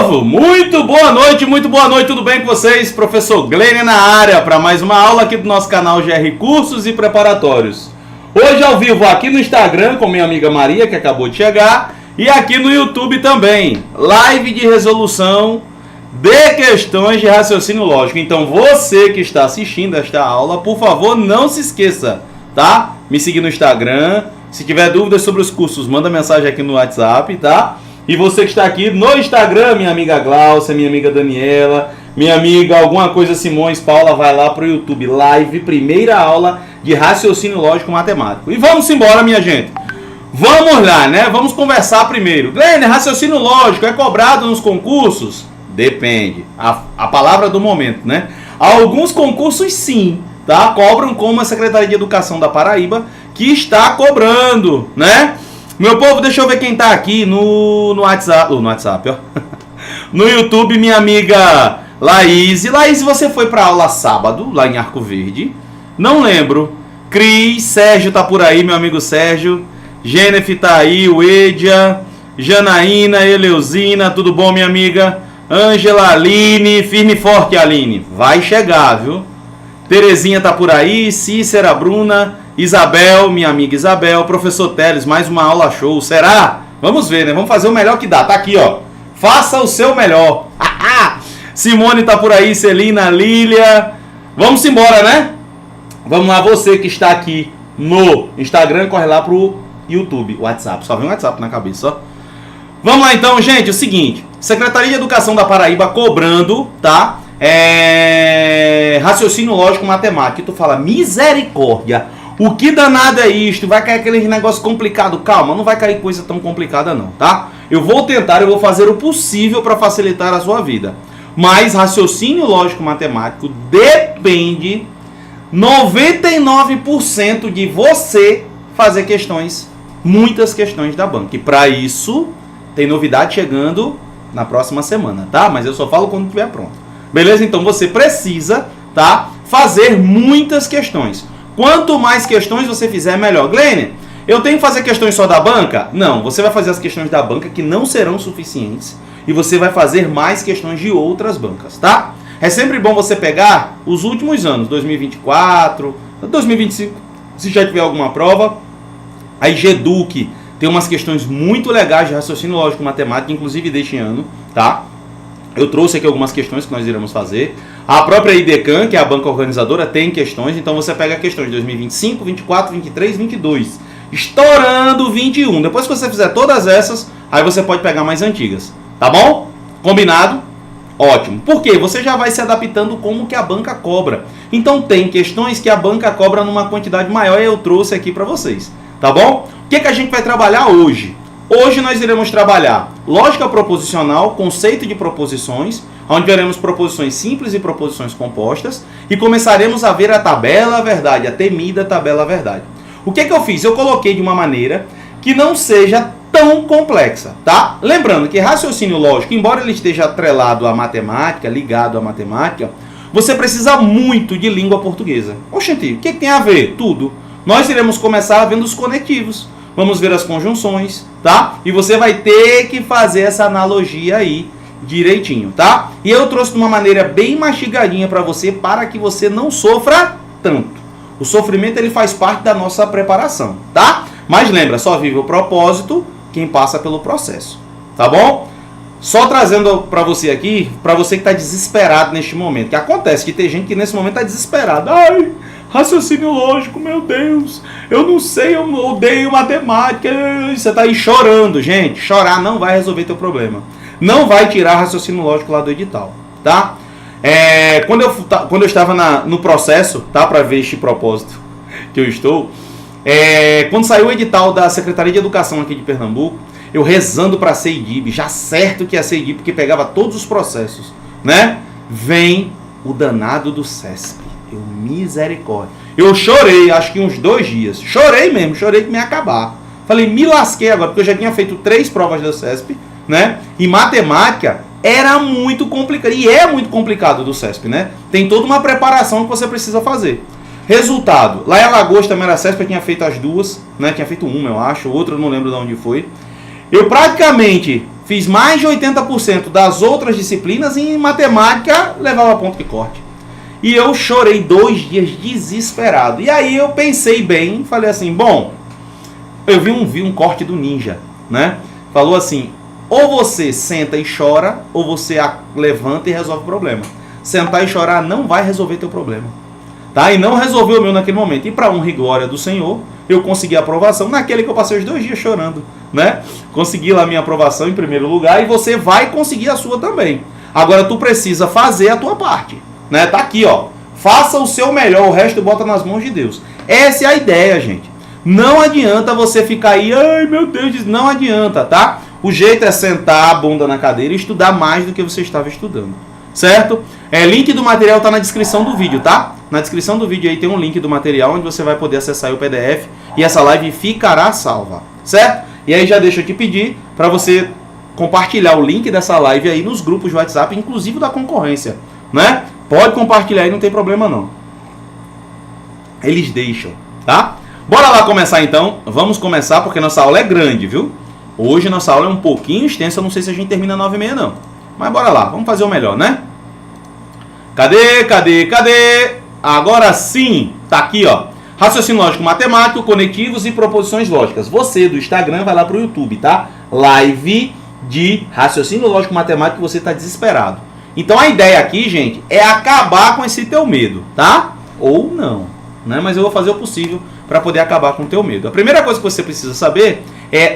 povo! Muito boa noite, tudo bem com vocês? Professor Glênio na área para mais uma aula aqui do nosso canal GR Cursos e Preparatórios. Hoje ao vivo aqui no Instagram com minha amiga Maria, que acabou de chegar, e aqui no YouTube também, live de resolução de questões de raciocínio lógico. Então você que está assistindo esta aula, por favor, não se esqueça, tá? Me seguir no Instagram. Se tiver dúvidas sobre os cursos, manda mensagem aqui no WhatsApp, tá? E você que está aqui no Instagram, minha amiga Glaucia, minha amiga Daniela, minha amiga alguma coisa Simões, Paula, vai lá pro YouTube, live, primeira aula de raciocínio lógico matemático. E vamos embora, minha gente. Vamos lá, né? Vamos conversar primeiro. Glênio, raciocínio lógico é cobrado nos concursos? Depende. A palavra do momento, né? Alguns concursos sim, tá? Cobram, como a Secretaria de Educação da Paraíba, que está cobrando, né? Meu povo, deixa eu ver quem tá aqui no WhatsApp, ó. No YouTube, minha amiga Laís. Laís, você foi pra aula sábado, lá em Arco Verde? Não lembro. Cris, Sérgio tá por aí, meu amigo Sérgio. Jennifer tá aí, Uedia, Janaína, Eleusina, tudo bom, minha amiga? Ângela, Aline, firme e forte, Aline. Vai chegar, viu? Terezinha tá por aí, Cícera, Bruna, Isabel, minha amiga Isabel, professor Teles, mais uma aula show. Será? Vamos ver, né? Vamos fazer o melhor que dá. Tá aqui, ó. Faça o seu melhor. Simone tá por aí, Celina, Lília. Vamos embora, né? Vamos lá, você que está aqui no Instagram, corre lá pro YouTube, WhatsApp. Só vem o WhatsApp na cabeça, ó. Vamos lá então, gente. É o seguinte. Secretaria de Educação da Paraíba cobrando, tá? Raciocínio lógico matemático. E tu fala, misericórdia. O que danado é isto? Vai cair aquele negócio complicado? Calma, não vai cair coisa tão complicada não, tá? Eu vou fazer o possível para facilitar a sua vida. Mas raciocínio lógico matemático depende 99% de você fazer questões, muitas questões da banca. E para isso, tem novidade chegando na próxima semana, tá? Mas eu só falo quando estiver pronto. Beleza? Então você precisa, tá? Fazer muitas questões. Quanto mais questões você fizer, melhor. Glênio, eu tenho que fazer questões só da banca? Não, você vai fazer as questões da banca que não serão suficientes e você vai fazer mais questões de outras bancas, tá? É sempre bom você pegar os últimos anos, 2024, 2025, se já tiver alguma prova. A IGEDUC tem umas questões muito legais de raciocínio lógico matemático, inclusive deste ano, tá? Eu trouxe aqui algumas questões que nós iremos fazer. A própria IDECAN, que é a banca organizadora, tem questões. Então você pega questões de 2025, 24, 23, 22. Estourando 21. Depois que você fizer todas essas, aí você pode pegar mais antigas. Tá bom? Combinado? Ótimo. Por quê? Você já vai se adaptando como que a banca cobra. Então tem questões que a banca cobra numa quantidade maior e eu trouxe aqui para vocês. Tá bom? O que a gente vai trabalhar hoje? Hoje nós iremos trabalhar lógica proposicional, conceito de proposições, onde veremos proposições simples e proposições compostas, e começaremos a ver a tabela verdade, a temida tabela verdade. O que eu fiz? Eu coloquei de uma maneira que não seja tão complexa, tá? Lembrando que raciocínio lógico, embora ele esteja atrelado à matemática, ligado à matemática, você precisa muito de língua portuguesa. Oxente, o que tem a ver? Tudo. Nós iremos começar vendo os conectivos. Vamos ver as conjunções, tá? E você vai ter que fazer essa analogia aí direitinho, tá? E eu trouxe de uma maneira bem mastigadinha para você, para que você não sofra tanto. O sofrimento, ele faz parte da nossa preparação, tá? Mas lembra, só vive o propósito quem passa pelo processo, tá bom? Só trazendo para você aqui, para você que está desesperado neste momento, que acontece que tem gente que nesse momento está desesperado. Ai, raciocínio lógico, meu Deus, eu não sei, eu odeio matemática. Você está aí chorando, gente. Chorar não vai resolver teu problema. Não vai tirar raciocínio lógico lá do edital, tá? Quando eu estava no processo, tá? Para ver este propósito que eu estou, quando saiu o edital da Secretaria de Educação aqui de Pernambuco, eu rezando para a CEIDIB, já certo que a CEIDIB, porque pegava todos os processos, né? Vem o danado do CESP. Misericórdia. Eu chorei, acho que uns 2 dias. Chorei mesmo, chorei que me ia acabar. Falei, me lasquei agora, porque eu já tinha feito 3 provas da CESP, né? E matemática era muito complicado. E é muito complicado do CESP, né? Tem toda uma preparação que você precisa fazer. Resultado, lá em Alagoas também era CESP, eu tinha feito as 2, né? Tinha feito uma, eu acho, outra eu não lembro de onde foi. Eu praticamente fiz mais de 80% das outras disciplinas e em matemática levava ponto de corte. E eu chorei 2 dias desesperado. E aí eu pensei bem, falei assim, bom, eu vi um corte do Ninja, né? Falou assim, ou você senta e chora, ou você levanta e resolve o problema. Sentar e chorar não vai resolver teu problema. Tá? E não resolveu o meu naquele momento. E para honra e glória do Senhor, eu consegui a aprovação naquele que eu passei os 2 dias chorando, né? Consegui lá a minha aprovação em primeiro lugar e você vai conseguir a sua também. Agora tu precisa fazer a tua parte, né? Tá aqui, ó. Faça o seu melhor, o resto bota nas mãos de Deus. Essa é a ideia, gente. Não adianta você ficar aí, ai meu Deus, não adianta, tá? O jeito é sentar a bunda na cadeira e estudar mais do que você estava estudando, certo? Link do material tá na descrição do vídeo, tá? Na descrição do vídeo aí tem um link do material onde você vai poder acessar o PDF e essa live ficará salva, certo? E aí já deixa eu te pedir para você compartilhar o link dessa live aí nos grupos de WhatsApp, inclusive da concorrência, né? Pode compartilhar aí, não tem problema não. Eles deixam, tá? Bora lá começar então. Vamos começar porque nossa aula é grande, viu? Hoje nossa aula é um pouquinho extensa, eu não sei se a gente termina 9h30 não. Mas bora lá, vamos fazer o melhor, né? Cadê? Agora sim, tá aqui, ó. Raciocínio lógico matemático, conectivos e proposições lógicas. Você do Instagram vai lá pro YouTube, tá? Live de raciocínio lógico matemático, você tá desesperado. Então a ideia aqui, gente, é acabar com esse teu medo, tá? Ou não, né? Mas eu vou fazer o possível para poder acabar com o teu medo. A primeira coisa que você precisa saber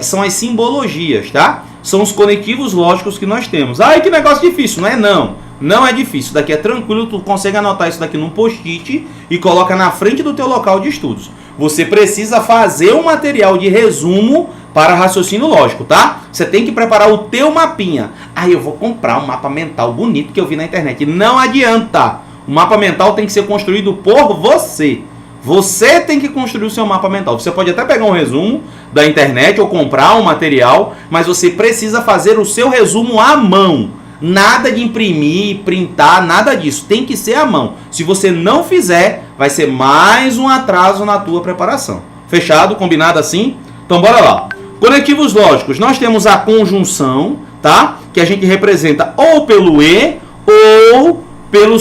são as simbologias, tá? São os conectivos lógicos que nós temos. Ai, que negócio difícil, não é não. Não é difícil, daqui é tranquilo, tu consegue anotar isso daqui num post-it e coloca na frente do teu local de estudos. Você precisa fazer um material de resumo para raciocínio lógico, tá? Você tem que preparar o teu mapinha. Aí eu vou comprar um mapa mental bonito que eu vi na internet. Não adianta. O mapa mental tem que ser construído por você. Você tem que construir o seu mapa mental. Você pode até pegar um resumo da internet ou comprar um material, mas você precisa fazer o seu resumo à mão. Nada de imprimir, printar, nada disso. Tem que ser à mão. Se você não fizer, vai ser mais um atraso na tua preparação. Fechado? Combinado assim? Então bora lá. Conectivos lógicos. Nós temos a conjunção, tá? Que a gente representa ou pelo E ou pelo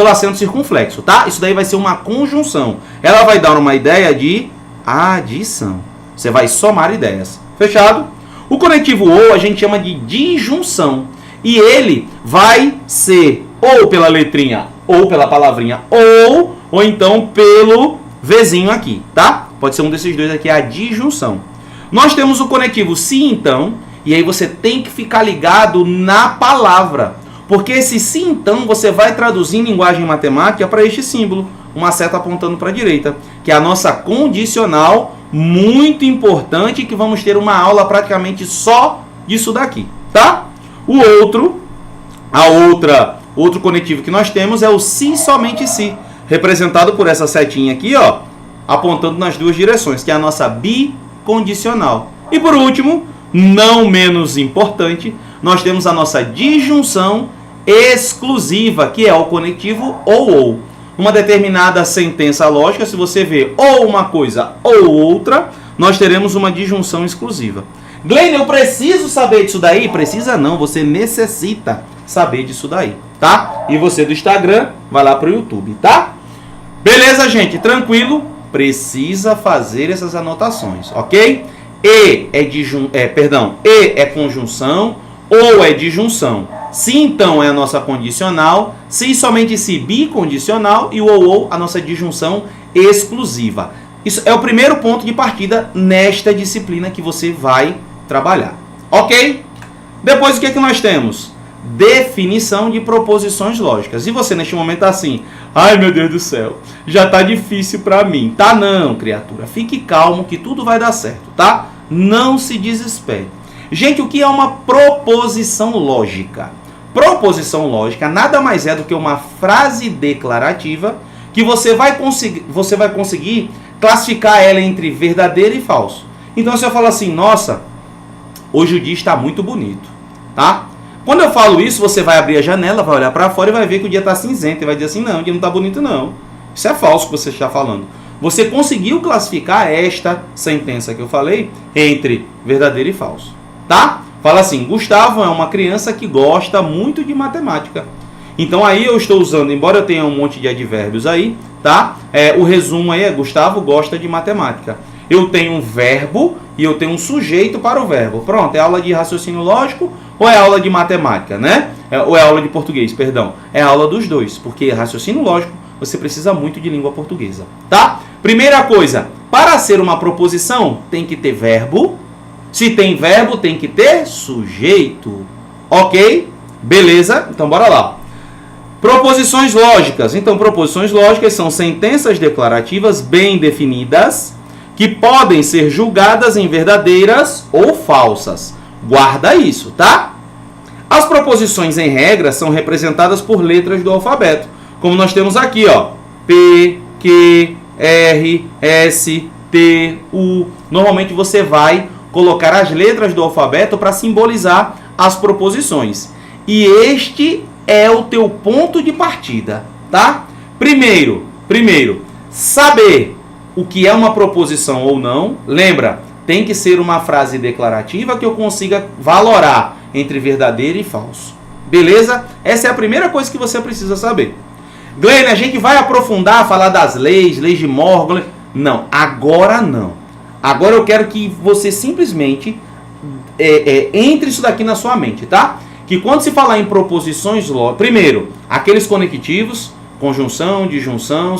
acento circunflexo, tá? Isso daí vai ser uma conjunção. Ela vai dar uma ideia de adição. Você vai somar ideias. Fechado? O conectivo ou a gente chama de disjunção. E ele vai ser ou pela letrinha ou pela palavrinha ou então pelo Vzinho aqui, tá? Pode ser um desses dois aqui, a disjunção. Nós temos o conectivo se então, e aí você tem que ficar ligado na palavra. Porque esse se então você vai traduzir em linguagem matemática para este símbolo, uma seta apontando para a direita, que é a nossa condicional, muito importante, que vamos ter uma aula praticamente só disso daqui, tá? O outro conectivo que nós temos é o se somente se, representado por essa setinha aqui, ó, apontando nas duas direções, que é a nossa bicondicional. E por último, não menos importante, nós temos a nossa disjunção exclusiva, que é o conectivo ou. Uma determinada sentença lógica, se você vê ou uma coisa ou outra, nós teremos uma disjunção exclusiva. Glenn, eu preciso saber disso daí? Precisa não, você necessita saber disso daí, tá? E você do Instagram, vai lá pro YouTube, tá? Beleza, gente? Tranquilo? Precisa fazer essas anotações, ok? E é conjunção, ou é disjunção. Se então é a nossa condicional, se somente se bicondicional e o ou a nossa disjunção exclusiva. Isso é o primeiro ponto de partida nesta disciplina que você vai trabalhar. Ok? Depois o que é que nós temos? Definição de proposições lógicas. E você neste momento está assim, ai meu Deus do céu, já está difícil para mim. Tá não, criatura. Fique calmo que tudo vai dar certo, tá? Não se desespere. Gente, o que é uma proposição lógica? Proposição lógica nada mais é do que uma frase declarativa que você vai conseguir classificar ela entre verdadeiro e falso. Então, se eu falo assim, nossa, hoje o dia está muito bonito, tá? Quando eu falo isso, você vai abrir a janela, vai olhar para fora e vai ver que o dia está cinzento. E vai dizer assim, não, o dia não está bonito não. Isso é falso que você está falando. Você conseguiu classificar esta sentença que eu falei entre verdadeiro e falso, tá? Fala assim, Gustavo é uma criança que gosta muito de matemática. Então aí eu estou usando, embora eu tenha um monte de advérbios aí, tá? O resumo aí é Gustavo gosta de matemática. Eu tenho um verbo e eu tenho um sujeito para o verbo. Pronto, é aula de raciocínio lógico ou é aula de matemática, né? Ou é aula de português, perdão. É aula dos dois, porque raciocínio lógico você precisa muito de língua portuguesa, tá? Primeira coisa, para ser uma proposição tem que ter verbo. Se tem verbo, tem que ter sujeito. Ok? Beleza? Então bora lá. Proposições lógicas. Então, proposições lógicas são sentenças declarativas bem definidas que podem ser julgadas em verdadeiras ou falsas. Guarda isso, tá? As proposições em regra são representadas por letras do alfabeto, como nós temos aqui, ó. P, Q, R, S, T, U. Normalmente você vai colocar as letras do alfabeto para simbolizar as proposições. E este é o teu ponto de partida, tá? Primeiro, saber o que é uma proposição ou não. Lembra, tem que ser uma frase declarativa que eu consiga valorar entre verdadeiro e falso. Beleza? Essa é a primeira coisa que você precisa saber. Glenn, a gente vai aprofundar, falar das leis de Morgan. Não, agora não. Agora eu quero que você simplesmente entre isso daqui na sua mente, tá? Que quando se falar em proposições, primeiro, aqueles conectivos, conjunção, disjunção,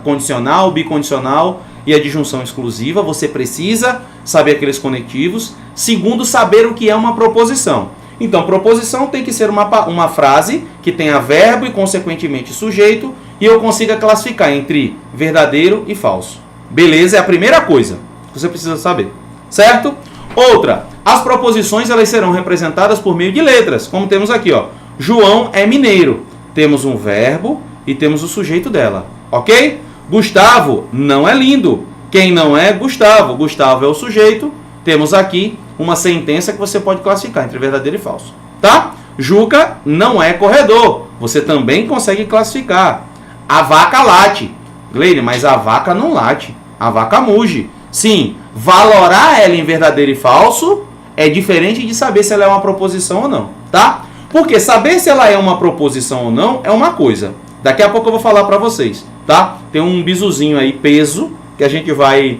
condicional, bicondicional e a disjunção exclusiva, você precisa saber aqueles conectivos. Segundo, saber o que é uma proposição. Então, proposição tem que ser uma frase que tenha verbo e, consequentemente, sujeito, e eu consiga classificar entre verdadeiro e falso. Beleza? É a primeira coisa que você precisa saber. Certo? Outra, as proposições elas serão representadas por meio de letras, como temos aqui, ó. João é mineiro. Temos um verbo e temos o sujeito dela, ok? Gustavo não é lindo. Quem não é Gustavo? Gustavo é o sujeito. Temos aqui uma sentença que você pode classificar entre verdadeiro e falso, tá? Juca não é corredor. Você também consegue classificar. A vaca late. Gleine, mas a vaca não late. A vaca muge. Sim, valorar ela em verdadeiro e falso é diferente de saber se ela é uma proposição ou não, tá? Porque saber se ela é uma proposição ou não é uma coisa. Daqui a pouco eu vou falar para vocês, tá? Tem um bisuzinho aí, peso, que a gente vai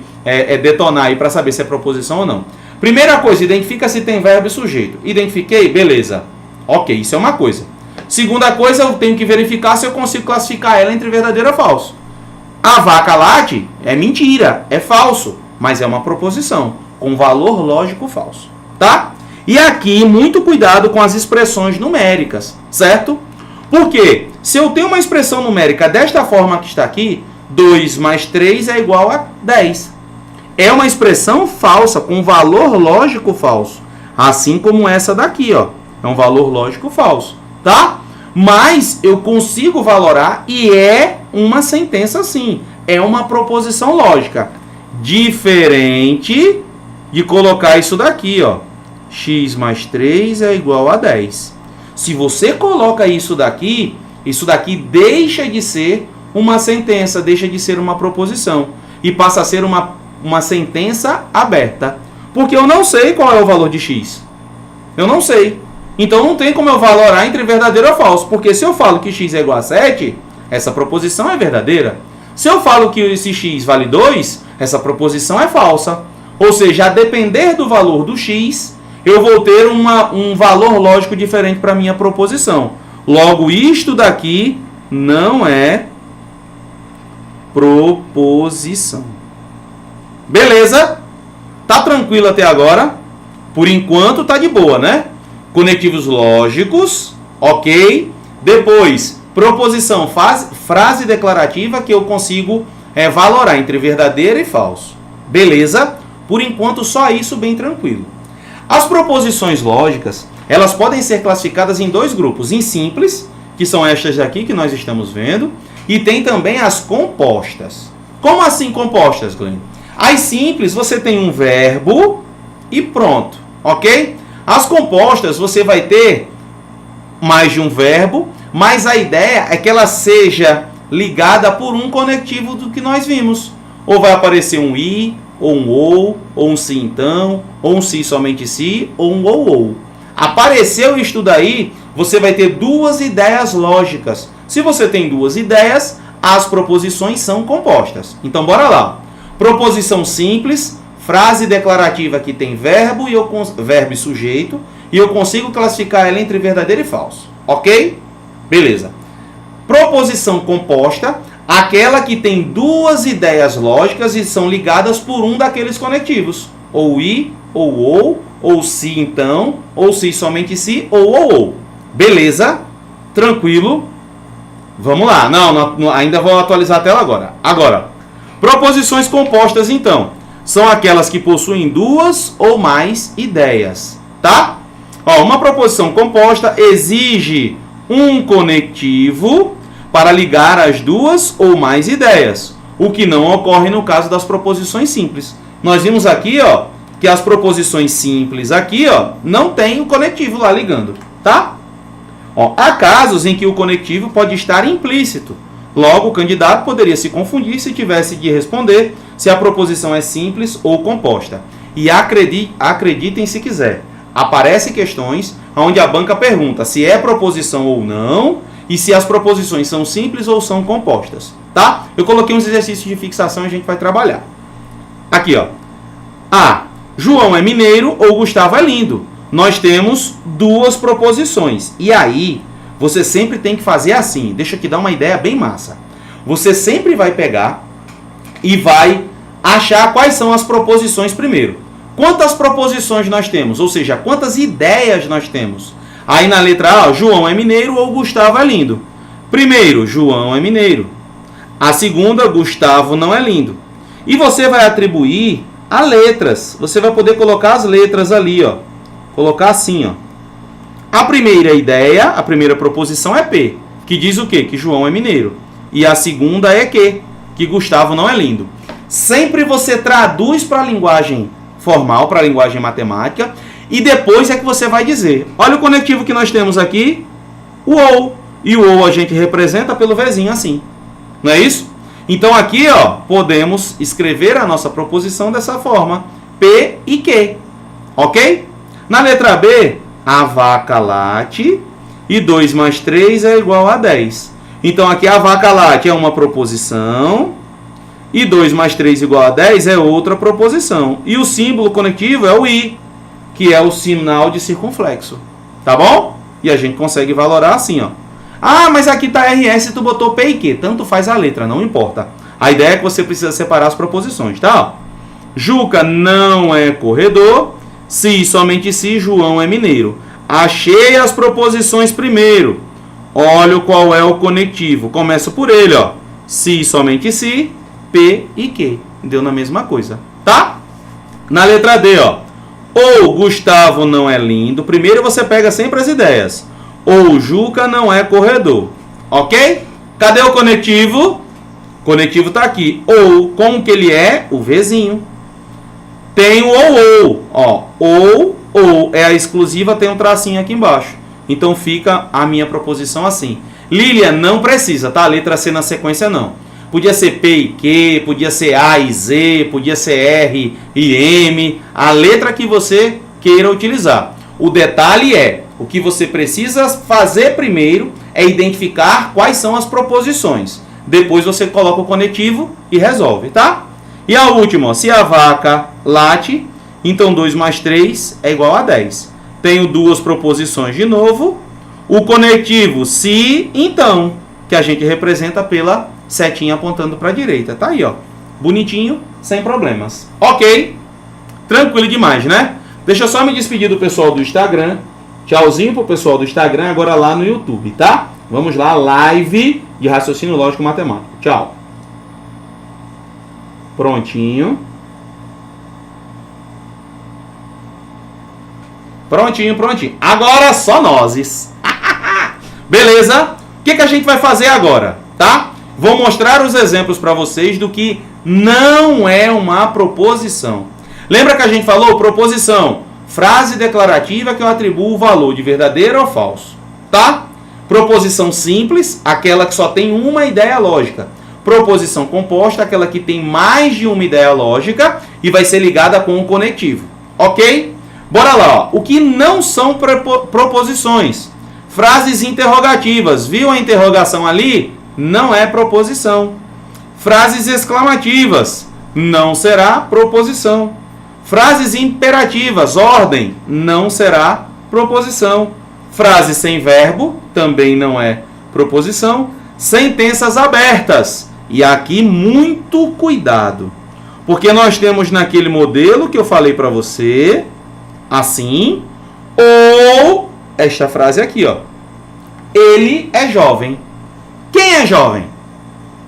detonar aí para saber se é proposição ou não. Primeira coisa, identifica se tem verbo e sujeito. Identifiquei? Beleza. Ok, isso é uma coisa. Segunda coisa, eu tenho que verificar se eu consigo classificar ela entre verdadeiro ou falso. A vaca late é mentira, é falso, mas é uma proposição com valor lógico falso, tá? E aqui, muito cuidado com as expressões numéricas, certo? Porque se eu tenho uma expressão numérica desta forma que está aqui, 2 mais 3 é igual a 10. É uma expressão falsa, com valor lógico falso. Assim como essa daqui, ó. É um valor lógico falso, tá? Mas eu consigo valorar e é uma sentença sim. É uma proposição lógica. Diferente de colocar isso daqui, ó. X mais 3 é igual a 10. Se você coloca isso daqui deixa de ser uma sentença, deixa de ser uma proposição. E passa a ser uma sentença aberta. Porque eu não sei qual é o valor de X. Eu não sei. Então não tem como eu valorar entre verdadeiro ou falso. Porque se eu falo que X é igual a 7, essa proposição é verdadeira. Se eu falo que esse X vale 2, essa proposição é falsa. Ou seja, a depender do valor do X, eu vou ter um valor lógico diferente para a minha proposição. Logo, isto daqui não é proposição. Beleza? Tá tranquilo até agora? Por enquanto tá de boa, né? Conectivos lógicos, ok. Depois, proposição, frase declarativa que eu consigo valorar entre verdadeiro e falso. Beleza? Por enquanto, só isso bem tranquilo. As proposições lógicas, elas podem ser classificadas em dois grupos. Em simples, que são estas aqui que nós estamos vendo, e tem também as compostas. Como assim compostas, Glenn? As simples, você tem um verbo e pronto, ok? As compostas, você vai ter mais de um verbo, mas a ideia é que ela seja ligada por um conectivo do que nós vimos. Ou vai aparecer um i, ou um se então, ou um se somente se, ou um ou. Apareceu isso daí, você vai ter duas ideias lógicas. Se você tem duas ideias, as proposições são compostas. Então, bora lá. Proposição simples, frase declarativa que tem verbo e sujeito, e eu consigo classificar ela entre verdadeiro e falso. Ok? Beleza. Proposição composta, aquela que tem duas ideias lógicas e são ligadas por um daqueles conectivos. Ou e, ou se então, ou se somente se, ou. Beleza? Tranquilo? Vamos lá. Não, ainda vou atualizar a tela agora. Agora, proposições compostas, então, são aquelas que possuem duas ou mais ideias, tá? Ó, uma proposição composta exige um conectivo para ligar as duas ou mais ideias, o que não ocorre no caso das proposições simples. Nós vimos aqui, ó, que as proposições simples aqui, ó, não tem o conectivo lá ligando, tá? Ó, há casos em que o conectivo pode estar implícito. Logo, o candidato poderia se confundir se tivesse de responder se a proposição é simples ou composta. E acreditem se quiser, aparecem questões onde a banca pergunta se é proposição ou não e se as proposições são simples ou são compostas, tá? Eu coloquei uns exercícios de fixação e a gente vai trabalhar. Aqui, ó. A. João é mineiro ou Gustavo é lindo. Nós temos duas proposições. E aí, você sempre tem que fazer assim. Deixa eu te dar uma ideia bem massa. Você sempre vai pegar e vai achar quais são as proposições primeiro. Quantas proposições nós temos? Ou seja, quantas ideias nós temos? Aí na letra A, João é mineiro ou Gustavo é lindo. Primeiro, João é mineiro. A segunda, Gustavo não é lindo. E você vai atribuir a letras. Você vai poder colocar as letras ali, ó. Colocar assim, ó. A primeira ideia, a primeira proposição é P, que diz o quê? Que João é mineiro. E a segunda é que Gustavo não é lindo. Sempre você traduz para a linguagem formal, para a linguagem matemática, e depois é que você vai dizer. Olha o conectivo que nós temos aqui, o ou. E o ou a gente representa pelo Vzinho assim. Não é isso? Então aqui, ó, podemos escrever a nossa proposição dessa forma. P e Q. Ok? Na letra B, a vaca late e 2 mais 3 é igual a 10. Então aqui a vaca late é uma proposição e 2 mais 3 igual a 10 é outra proposição. E o símbolo conectivo é o I, que é o sinal de circunflexo. Tá bom? E a gente consegue valorar assim, ó. Ah, mas aqui tá RS e tu botou P e Q. Tanto faz a letra, não importa. A ideia é que você precisa separar as proposições, tá? Juca não é corredor. Se, somente se, João é mineiro. Achei as proposições primeiro. Olha qual é o conectivo. Começa por ele, ó. Se, somente se, P e Q. Deu na mesma coisa, tá? Na letra D, ó. Ou Gustavo não é lindo. Primeiro você pega sempre as ideias. Ou Juca não é corredor. Ok? Cadê o conectivo? O conectivo tá aqui. Ou, como que ele é? O Vzinho. Tem o ou. Ó, ou é a exclusiva, tem um tracinho aqui embaixo. Então fica a minha proposição assim. Lilia, não precisa, tá? A letra C na sequência não. Podia ser P e Q, podia ser A e Z, podia ser R e M. A letra que você queira utilizar. O detalhe é, o que você precisa fazer primeiro é identificar quais são as proposições. Depois você coloca o conectivo e resolve, tá? E a última, ó, se a vaca late, então 2 mais 3 é igual a 10. Tenho duas proposições de novo. O conectivo se, então, que a gente representa pela setinha apontando para a direita. Tá aí, ó. Bonitinho, sem problemas. Ok? Tranquilo demais, né? Deixa eu só me despedir do pessoal do Instagram. Tchauzinho pro pessoal do Instagram, agora lá no YouTube, tá? Vamos lá, live de raciocínio lógico matemático. Tchau. Prontinho. Prontinho, prontinho. Agora só nozes. Beleza? O que a gente vai fazer agora, tá? Vou mostrar os exemplos para vocês do que não é uma proposição. Lembra que a gente falou? Proposição. Frase declarativa que eu atribuo o valor de verdadeiro ou falso. Tá? Proposição simples, aquela que só tem uma ideia lógica. Proposição composta, aquela que tem mais de uma ideia lógica. e vai ser ligada com um conectivo. Ok? Bora lá. Ó. O que não são proposições? Frases interrogativas. Viu a interrogação ali? Não é proposição. Frases exclamativas. Não será proposição. Frases imperativas. Ordem. Não será proposição. Frase sem verbo. Também não é proposição. Sentenças abertas. E aqui muito cuidado. Porque nós temos naquele modelo que eu falei para você, assim, ou esta frase aqui, ó. Ele é jovem. Quem é jovem?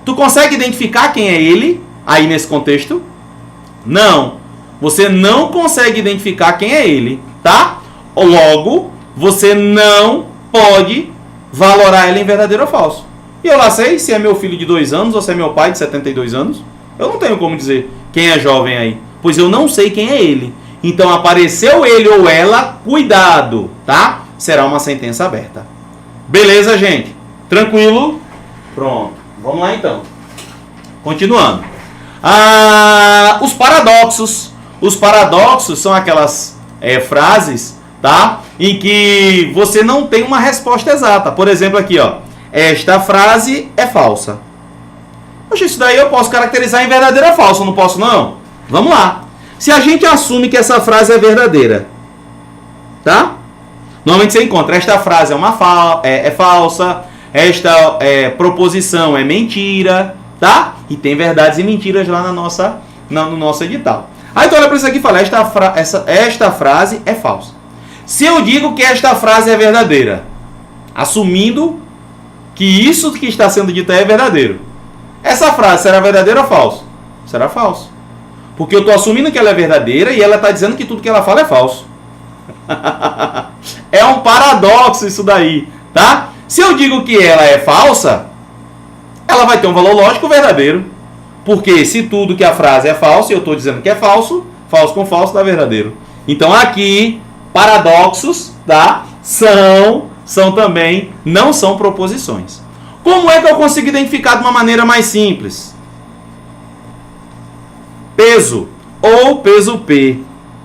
Tu consegue identificar quem é ele aí nesse contexto? Não. Você não consegue identificar quem é ele, tá? Logo, você não pode valorar ele em verdadeiro ou falso. E eu lá sei se é meu filho de 2 anos ou se é meu pai de 72 anos. Eu não tenho como dizer quem é jovem aí, pois eu não sei quem é ele. Então apareceu ele ou ela, cuidado, tá? Será uma sentença aberta. Beleza, gente? Tranquilo? Pronto. Vamos lá então. Continuando. Os paradoxos. Os paradoxos são aquelas frases, tá? Em que você não tem uma resposta exata. Por exemplo aqui, ó. Esta frase é falsa. Poxa, isso daí eu posso caracterizar em verdadeiro ou falso, não posso não? Vamos lá. Se a gente assume que essa frase é verdadeira, tá? Normalmente você encontra, esta frase é falsa, esta proposição é mentira, tá? E tem verdades e mentiras lá no nosso edital. Aí tu olha para isso aqui e fala, esta frase é falsa. Se eu digo que esta frase é verdadeira, assumindo que isso que está sendo dito é verdadeiro, essa frase será verdadeira ou falso? Será falso. Porque eu estou assumindo que ela é verdadeira e ela está dizendo que tudo que ela fala é falso. É um paradoxo isso daí, tá? Se eu digo que ela é falsa, ela vai ter um valor lógico verdadeiro. Porque se tudo que a frase é falso e eu estou dizendo que é falso, falso com falso dá verdadeiro. Então aqui, paradoxos, tá? São também, não são proposições. Como é que eu consigo identificar de uma maneira mais simples? Peso ou peso P,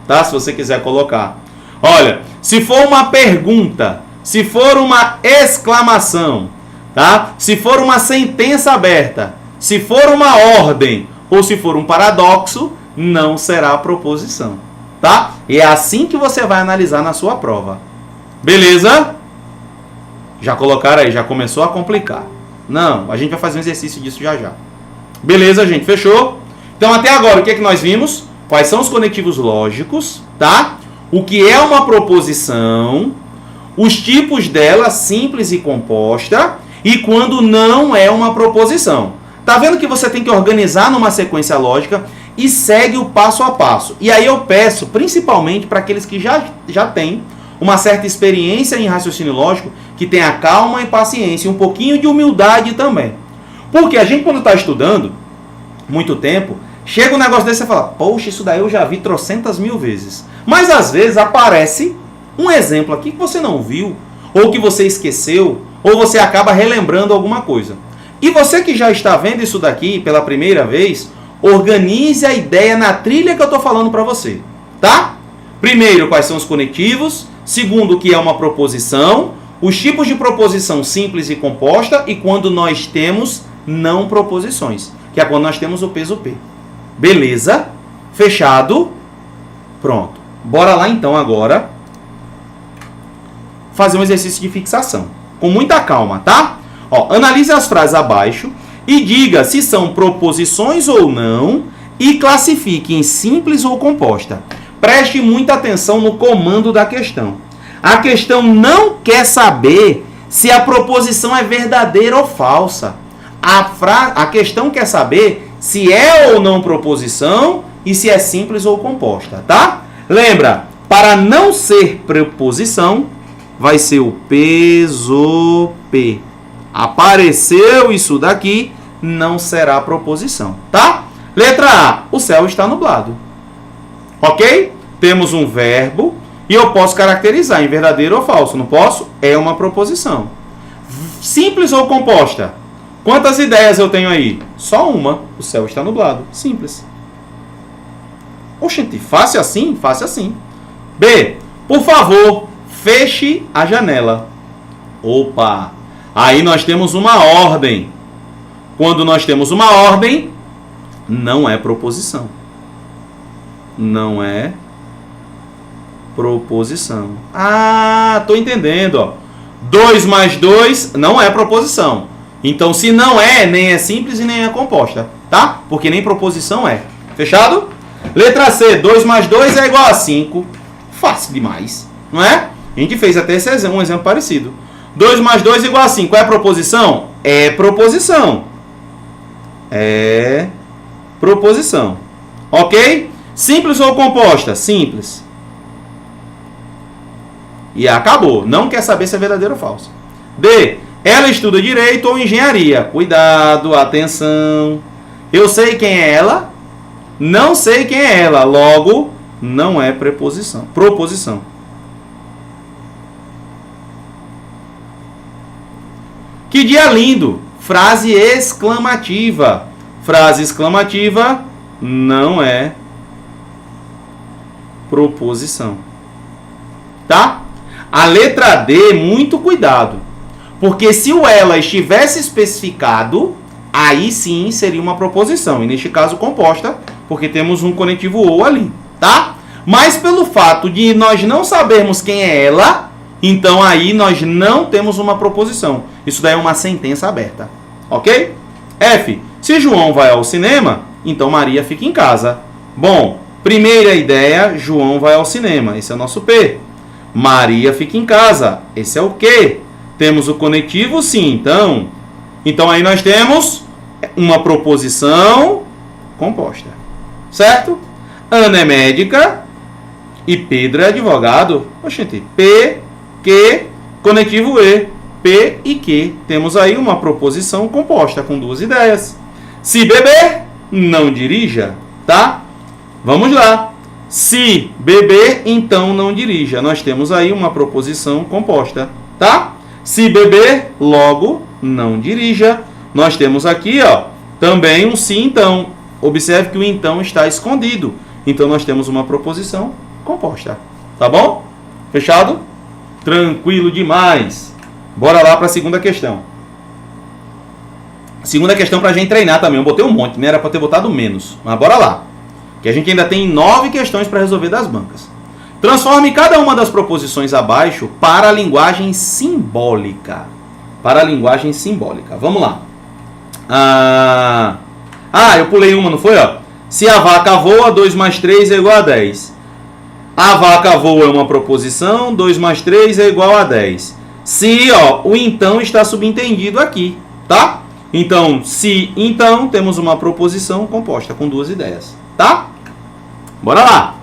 tá? Se você quiser colocar. Olha, se for uma pergunta, se for uma exclamação, tá? Se for uma sentença aberta, se for uma ordem ou se for um paradoxo, não será proposição, tá? E é assim que você vai analisar na sua prova. Beleza? Já colocaram aí, já começou a complicar. Não, a gente vai fazer um exercício disso já já. Beleza, gente? Fechou? Então, até agora, o que é que nós vimos? Quais são os conectivos lógicos, tá? O que é uma proposição, os tipos dela, simples e composta, e quando não é uma proposição. Tá vendo que você tem que organizar numa sequência lógica e segue o passo a passo. E aí eu peço, principalmente para aqueles que já têm uma certa experiência em raciocínio lógico, que tenha calma e paciência, e um pouquinho de humildade também. Porque a gente, quando está estudando muito tempo, chega um negócio desse e você fala, poxa, isso daí eu já vi trocentas mil vezes. Mas às vezes aparece um exemplo aqui que você não viu, ou que você esqueceu, ou você acaba relembrando alguma coisa. E você que já está vendo isso daqui pela primeira vez, organize a ideia na trilha que eu estou falando para você, tá? Primeiro, quais são os conectivos. Segundo, o que é uma proposição. Os tipos de proposição simples e composta. E quando nós temos não proposições, que é quando nós temos o peso P. Beleza? Fechado? Pronto. Bora lá então agora fazer um exercício de fixação. Com muita calma, tá? Ó, analise as frases abaixo e diga se são proposições ou não e classifique em simples ou composta. Preste muita atenção no comando da questão. A questão não quer saber se a proposição é verdadeira ou falsa. A questão quer saber se é ou não proposição e se é simples ou composta, tá? Lembra, para não ser preposição, vai ser o peso P. Apareceu isso daqui, não será proposição, tá? Letra A, o céu está nublado. Ok? Temos um verbo e eu posso caracterizar em verdadeiro ou falso. Não posso? É uma proposição. Simples ou composta? Quantas ideias eu tenho aí? Só uma. O céu está nublado. Simples. Oxente, fácil assim? Fácil assim. B, por favor, feche a janela. Opa, aí nós temos uma ordem. Quando nós temos uma ordem, não é proposição. Não é proposição. Ah, tô entendendo, ó. 2 mais 2 não é proposição. Então, se não é, nem é simples e nem é composta, tá? Porque nem proposição é. Fechado? Letra C, 2 mais 2 é igual a 5. Fácil demais, não é? A gente fez até esse exemplo, um exemplo parecido. 2 mais 2 é igual a 5. É proposição? É proposição. É proposição. Ok? Simples ou composta? Simples. E acabou. Não quer saber se é verdadeiro ou falso. D. Ela estuda direito ou engenharia. Cuidado, atenção. Eu sei quem é ela. Não sei quem é ela. Logo, não é preposição. Proposição. Que dia lindo. Frase exclamativa. Frase exclamativa não é proposição. Tá? A letra D, muito cuidado. Porque se o ela estivesse especificado, aí sim seria uma proposição. E neste caso composta, porque temos um conectivo ou ali. Tá? Mas pelo fato de nós não sabermos quem é ela, então aí nós não temos uma proposição. Isso daí é uma sentença aberta. Ok? F. Se João vai ao cinema, então Maria fica em casa. Bom, primeira ideia, João vai ao cinema. Esse é o nosso P. Maria fica em casa. Esse é o Q. Temos o conectivo sim, então. Então aí nós temos uma proposição composta. Certo? Ana é médica e Pedro é advogado. Oxente, P, Q, conectivo E. P e Q. Temos aí uma proposição composta com duas ideias. Se beber, não dirija, tá? Vamos lá. Se beber, então não dirija. Nós temos aí uma proposição composta, tá? Se beber, logo não dirija. Nós temos aqui, ó, também um se então. Observe que o então está escondido. Então nós temos uma proposição composta, tá bom? Fechado? Tranquilo demais. Bora lá para a segunda questão. Segunda questão para a gente treinar também. Eu botei um monte, né? Era para ter botado menos. Mas bora lá. Que a gente ainda tem 9 questões para resolver das bancas. Transforme cada uma das proposições abaixo para a linguagem simbólica. Para a linguagem simbólica. Vamos lá. Eu pulei uma, não foi? Ó. Se a vaca voa, 2 mais 3 é igual a 10. A vaca voa é uma proposição, 2 mais 3 é igual a 10. Se, ó, o então está subentendido aqui, tá? Então, se então, temos uma proposição composta com duas ideias, tá? Bora lá.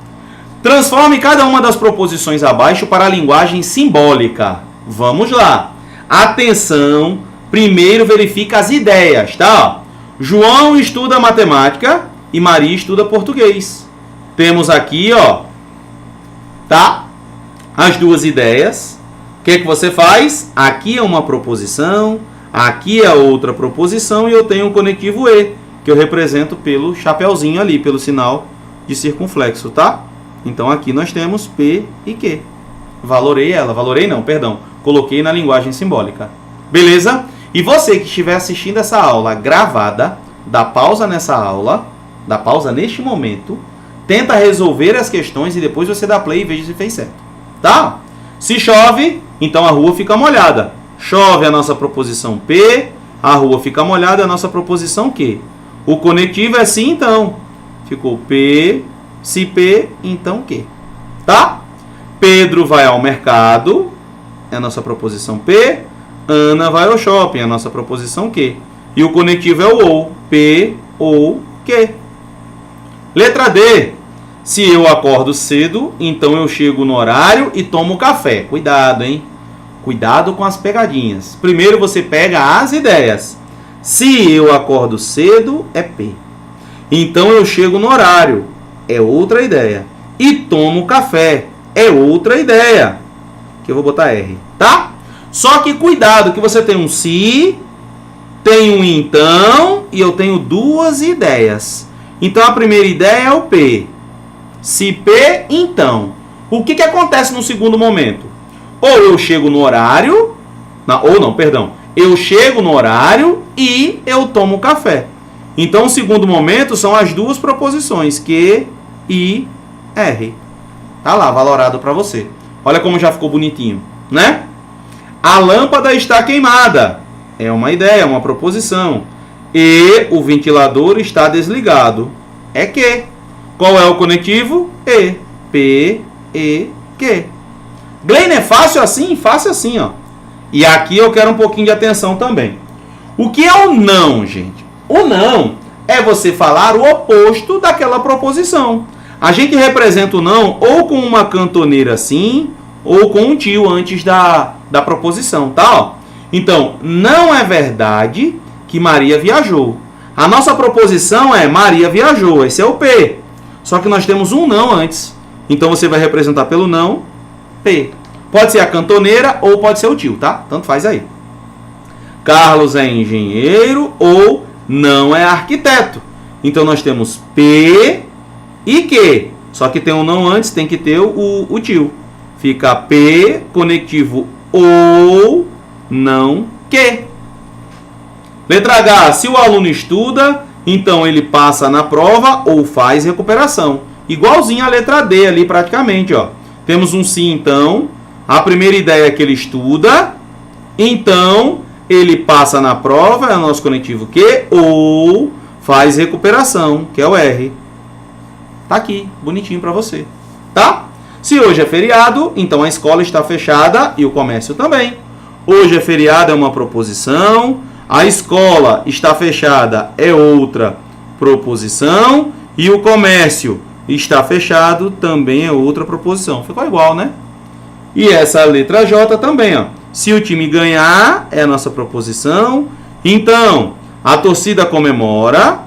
Transforme cada uma das proposições abaixo para a linguagem simbólica. Vamos lá. Atenção, primeiro verifica as ideias, tá? João estuda matemática e Maria estuda português. Temos aqui, ó, tá? As duas ideias. O que você faz? Aqui é uma proposição, aqui é outra proposição e eu tenho um conectivo E, que eu represento pelo chapeuzinho ali, pelo sinal de circunflexo, tá? Então aqui nós temos P e Q. Valorei ela, valorei não, perdão. Coloquei na linguagem simbólica. Beleza? E você que estiver assistindo essa aula gravada, dá pausa nessa aula, dá pausa neste momento, tenta resolver as questões e depois você dá play e veja se fez certo. Tá? Se chove, então a rua fica molhada. Chove a nossa proposição P, a rua fica molhada, a nossa proposição Q. O conectivo é sim, então. Ficou P, se P, então Q. Tá? Pedro vai ao mercado, é a nossa proposição P. Ana vai ao shopping, é a nossa proposição Q. E o conectivo é o ou. P, ou, Q. Letra D. Se eu acordo cedo, então eu chego no horário e tomo café. Cuidado, hein? Cuidado com as pegadinhas. Primeiro você pega as ideias. Se eu acordo cedo, é P. Então eu chego no horário. É outra ideia. E tomo café. É outra ideia. Que eu vou botar R. Tá? Só que cuidado que você tem um se, tem um então e eu tenho duas ideias. Então a primeira ideia é o P. Se P, então. O que acontece no segundo momento? Ou eu chego no horário, eu chego no horário e eu tomo café. Então, o segundo momento são as duas proposições, Q e R. Tá lá, valorado para você. Olha como já ficou bonitinho, né? A lâmpada está queimada. É uma ideia, é uma proposição. E o ventilador está desligado. É Q. Qual é o conectivo? E. P, E, Q. Gleina, é fácil assim? Fácil assim, ó. E aqui eu quero um pouquinho de atenção também. O que é o não, gente? O não é você falar o oposto daquela proposição. A gente representa o não ou com uma cantoneira assim, ou com um tio antes da proposição, tá? Ó. Então, não é verdade que Maria viajou. A nossa proposição é Maria viajou, esse é o P. Só que nós temos um não antes. Então, você vai representar pelo não, P. Pode ser a cantoneira ou pode ser o tio, tá? Tanto faz aí. Carlos é engenheiro ou não é arquiteto. Então, nós temos P e Q. Só que tem um não antes, tem que ter o tio. Fica P, conectivo ou não Q. Letra H. Se o aluno estuda, então ele passa na prova ou faz recuperação. Igualzinho a letra D ali praticamente, ó. Temos um sim, então. A primeira ideia é que ele estuda. Então, ele passa na prova, é o nosso conectivo Q, ou faz recuperação, que é o R. Tá aqui, bonitinho para você. Tá? Se hoje é feriado, então a escola está fechada e o comércio também. Hoje é feriado, é uma proposição. A escola está fechada, é outra proposição. E o comércio está fechado, também é outra proposição. Ficou igual, né? E essa letra J também, ó. Se o time ganhar, é a nossa proposição. Então, a torcida comemora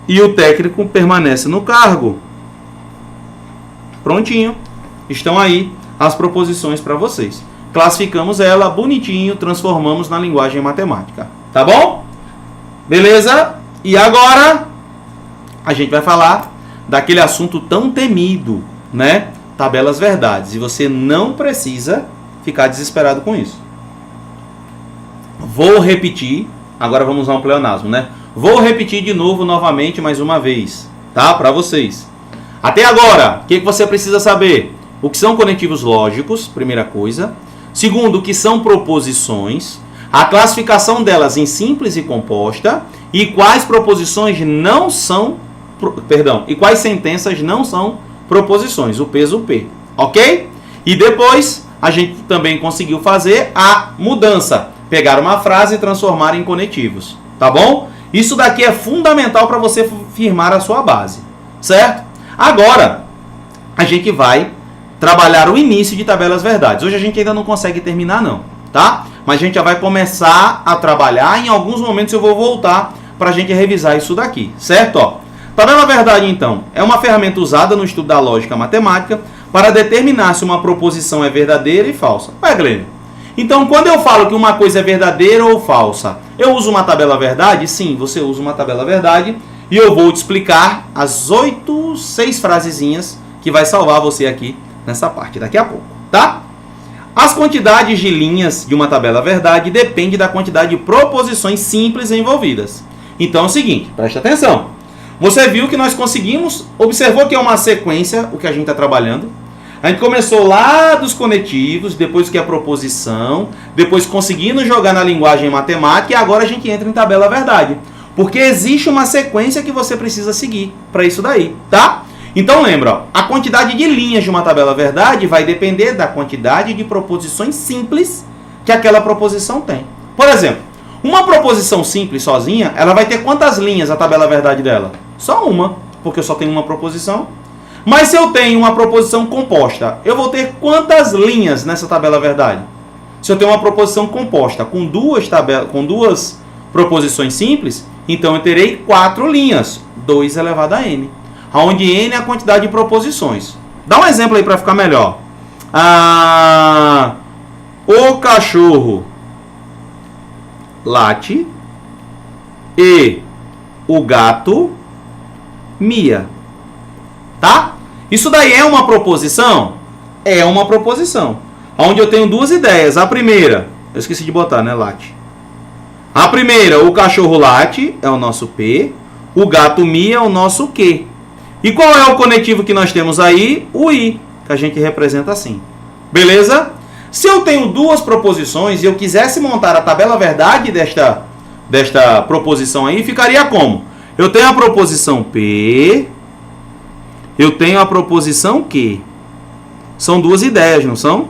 e o técnico permanece no cargo. Prontinho. Estão aí as proposições para vocês. Classificamos ela bonitinho, transformamos na linguagem matemática. Tá bom? Beleza? E agora a gente vai falar daquele assunto tão temido, né? Tabelas verdades. E você não precisa ficar desesperado com isso. Vou repetir. Agora vamos usar um pleonasmo, né? Vou repetir de novo, novamente, mais uma vez. Tá? Para vocês. Até agora, o que você precisa saber? O que são conectivos lógicos, primeira coisa. Segundo, o que são proposições. A classificação delas em simples e composta. E quais proposições não são... e quais sentenças não são proposições, o peso P, ok? E depois a gente também conseguiu fazer a mudança, pegar uma frase e transformar em conectivos, tá bom? Isso daqui é fundamental para você firmar a sua base, certo? Agora, a gente vai trabalhar o início de tabelas verdades. Hoje a gente ainda não consegue terminar não, tá? Mas a gente já vai começar a trabalhar, em alguns momentos eu vou voltar para a gente revisar isso daqui, certo? Ó. Tabela verdade, então, é uma ferramenta usada no estudo da lógica matemática para determinar se uma proposição é verdadeira e falsa. Ué, Glênio, então quando eu falo que uma coisa é verdadeira ou falsa, eu uso uma tabela verdade? Sim, você usa uma tabela verdade e eu vou te explicar as 6 frasezinhas que vai salvar você aqui nessa parte daqui a pouco, tá? As quantidades de linhas de uma tabela verdade dependem da quantidade de proposições simples envolvidas. Então é o seguinte, preste atenção. Você viu que nós conseguimos, observou que é uma sequência o que a gente está trabalhando. A gente começou lá dos conectivos, depois que é a proposição, depois conseguindo jogar na linguagem matemática e agora a gente entra em tabela verdade. Porque existe uma sequência que você precisa seguir para isso daí, tá? Então lembra, ó, a quantidade de linhas de uma tabela verdade vai depender da quantidade de proposições simples que aquela proposição tem. Por exemplo, uma proposição simples sozinha, ela vai ter quantas linhas a tabela verdade dela? Só uma, porque eu só tenho uma proposição. Mas se eu tenho uma proposição composta, eu vou ter quantas linhas nessa tabela verdade? Se eu tenho uma proposição composta com duas proposições simples, então eu terei 4 linhas, 2 elevado a n. Onde n é a quantidade de proposições. Dá um exemplo aí para ficar melhor. O cachorro late e o gato mia. Tá? Isso daí é uma proposição? É uma proposição. Onde eu tenho duas ideias. A primeira, eu esqueci de botar, né, late. A primeira, o cachorro late, é o nosso P. O gato mia é o nosso Q. E qual é o conectivo que nós temos aí? O I, que a gente representa assim. Beleza? Se eu tenho duas proposições e eu quisesse montar a tabela verdade desta proposição aí, ficaria como? Eu tenho a proposição P, eu tenho a proposição Q. São duas ideias, não são?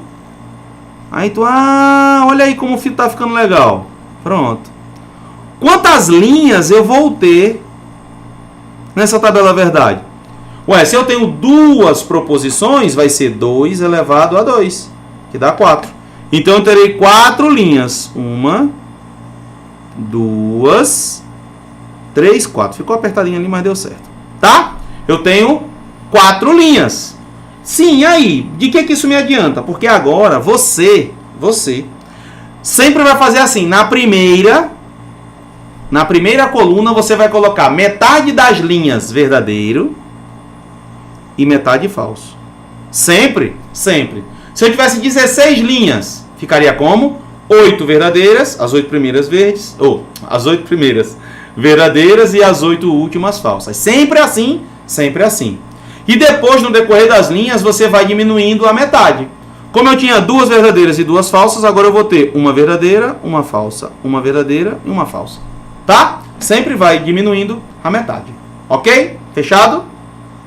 Aí tu, olha aí como tá ficando legal. Pronto. Quantas linhas eu vou ter nessa tabela verdade? Ué, se eu tenho duas proposições, vai ser 2 elevado a 2, que dá 4. Então eu terei 4 linhas. 1, 2, 3, 4. Ficou apertadinho ali, mas deu certo. Tá? Eu tenho 4 linhas. Sim, aí, de que isso me adianta? Porque agora você sempre vai fazer assim, na primeira coluna você vai colocar metade das linhas verdadeiro e metade falso. Sempre. Se eu tivesse 16 linhas, ficaria como? 8 verdadeiras, as 8 primeiras verdes, ou as 8 primeiras verdadeiras e as 8 últimas falsas. Sempre assim. E depois, no decorrer das linhas, você vai diminuindo a metade. Como eu tinha 2 verdadeiras e 2 falsas, agora eu vou ter uma verdadeira, uma falsa, uma verdadeira e uma falsa. Tá? Sempre vai diminuindo a metade. Ok? Fechado?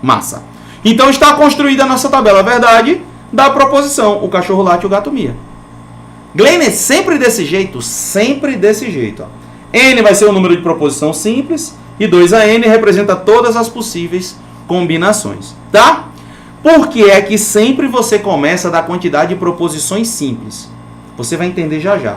Massa. Então está construída a nossa tabela verdade da proposição. O cachorro late e o gato mia. Glenn, é sempre desse jeito? Sempre desse jeito. Ó. N vai ser o número de proposição simples e 2 a N representa todas as possíveis combinações. Tá? Por que é que sempre você começa da quantidade de proposições simples? Você vai entender já já.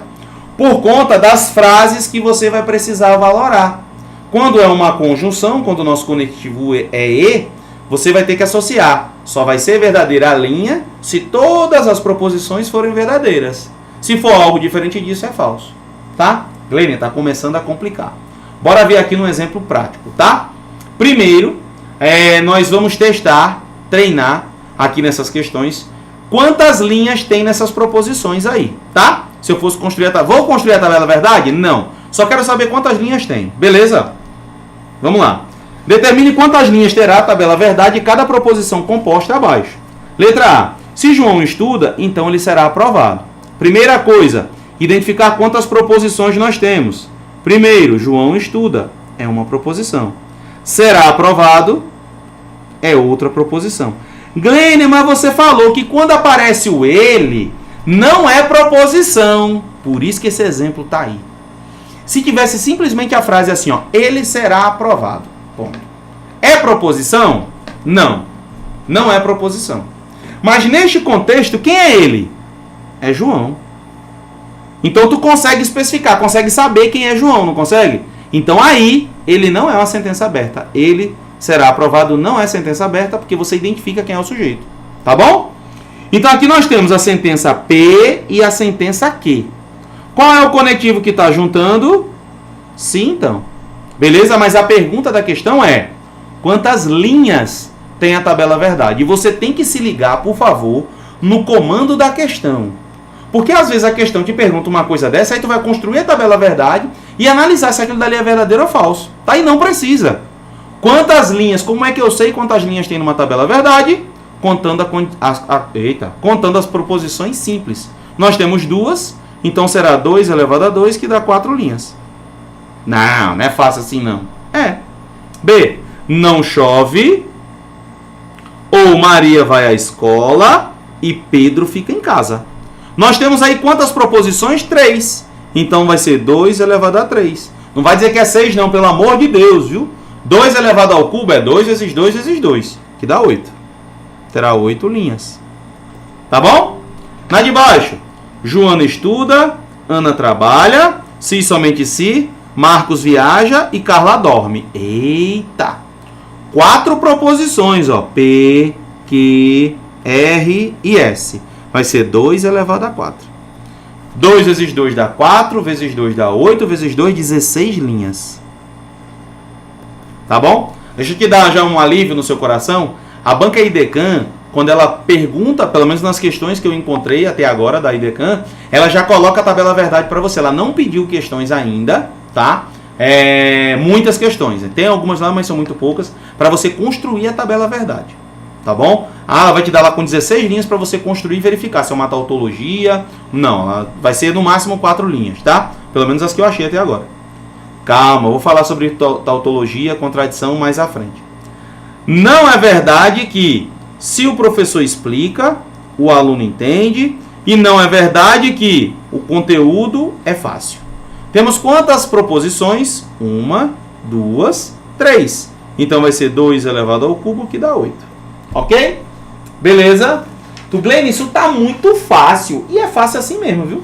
Por conta das frases que você vai precisar valorar. Quando é uma conjunção, quando o nosso conectivo é E, você vai ter que associar. Só vai ser verdadeira a linha se todas as proposições forem verdadeiras. Se for algo diferente disso, é falso. Tá? Glenn, está começando a complicar. Bora ver aqui no exemplo prático, tá? Primeiro, nós vamos treinar aqui nessas questões quantas linhas tem nessas proposições aí, tá? Se eu fosse construir vou construir a tabela verdade? Não. Só quero saber quantas linhas tem. Beleza? Vamos lá. Determine quantas linhas terá a tabela verdade e cada proposição composta abaixo. Letra A. Se João estuda, então ele será aprovado. Primeira coisa, identificar quantas proposições nós temos. Primeiro, João estuda. É uma proposição. Será aprovado é outra proposição. Glenn, mas você falou que quando aparece o ele, não é proposição. Por isso que esse exemplo está aí. Se tivesse simplesmente a frase assim, ó, ele será aprovado. Ponto. É proposição? Não. Não é proposição. Mas neste contexto, quem é ele? É João. Então tu consegue especificar, consegue saber quem é João, não consegue? Então aí, ele não é uma sentença aberta. Ele será aprovado não é sentença aberta, porque você identifica quem é o sujeito. Tá bom? Então aqui nós temos a sentença P e a sentença Q. Qual é o conectivo que está juntando? Sim, então. Beleza? Mas a pergunta da questão é: quantas linhas tem a tabela verdade? E você tem que se ligar, por favor, no comando da questão. Porque às vezes a questão te pergunta uma coisa dessa, aí tu vai construir a tabela verdade e analisar se aquilo dali é verdadeiro ou falso. Tá? E não precisa. Quantas linhas? Como é que eu sei quantas linhas tem numa tabela verdade? Contando contando as proposições simples. Nós temos 2, então será 2 elevado a 2, que dá 4 linhas. Não é fácil assim não. B. Não chove, ou Maria vai à escola e Pedro fica em casa. Nós temos aí quantas proposições? 3. Então vai ser 2 elevado a 3. Não vai dizer que é 6 não, pelo amor de Deus, viu? 2 elevado ao cubo é 2 vezes 2 vezes 2, que dá 8. Terá 8 linhas. Tá bom? Na de baixo, Joana estuda, Ana trabalha, se somente se, Marcos viaja e Carla dorme. Eita! 4 proposições, ó. P, Q, R e S. Vai ser 2 elevado a 4. 2 vezes 2 dá 4, vezes 2 dá 8, vezes 2, 16 linhas. Tá bom? Deixa eu te dar já um alívio no seu coração. A banca IDECAM, quando ela pergunta, pelo menos nas questões que eu encontrei até agora da IDECAM, ela já coloca a tabela verdade para você. Ela não pediu questões ainda, tá? Muitas questões. Tem algumas lá, mas são muito poucas, para você construir a tabela verdade. Tá bom? Ela vai te dar lá com 16 linhas para você construir e verificar se é uma tautologia. Não, ela vai ser no máximo 4 linhas, tá? Pelo menos as que eu achei até agora. Calma, eu vou falar sobre tautologia, contradição mais à frente. Não é verdade que se o professor explica, o aluno entende, e não é verdade que o conteúdo é fácil. Temos quantas proposições? 1, 2, 3. Então vai ser 2 elevado ao cubo, que dá 8. Ok? Beleza? Glenn, isso tá muito fácil. E é fácil assim mesmo, viu?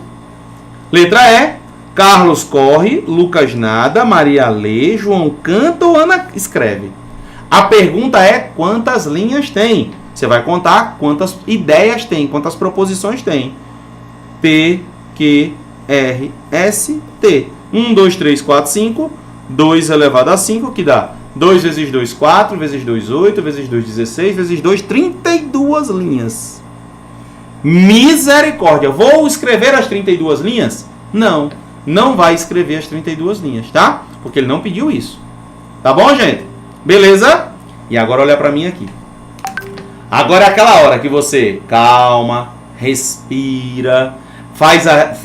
Letra E. Carlos corre, Lucas nada, Maria lê, João canta ou Ana escreve. A pergunta é quantas linhas tem. Você vai contar quantas ideias tem, quantas proposições tem. P, Q, R, S, T. 1, 2, 3, 4, 5. 2 elevado a 5, que dá 2 vezes 2, 4, vezes 2, 8, vezes 2, 16, vezes 2, 32 linhas. Misericórdia! Vou escrever as 32 linhas? Não, não vai escrever as 32 linhas, tá? Porque ele não pediu isso. Tá bom, gente? Beleza? E agora olha pra mim aqui. Agora é aquela hora que você calma, respira,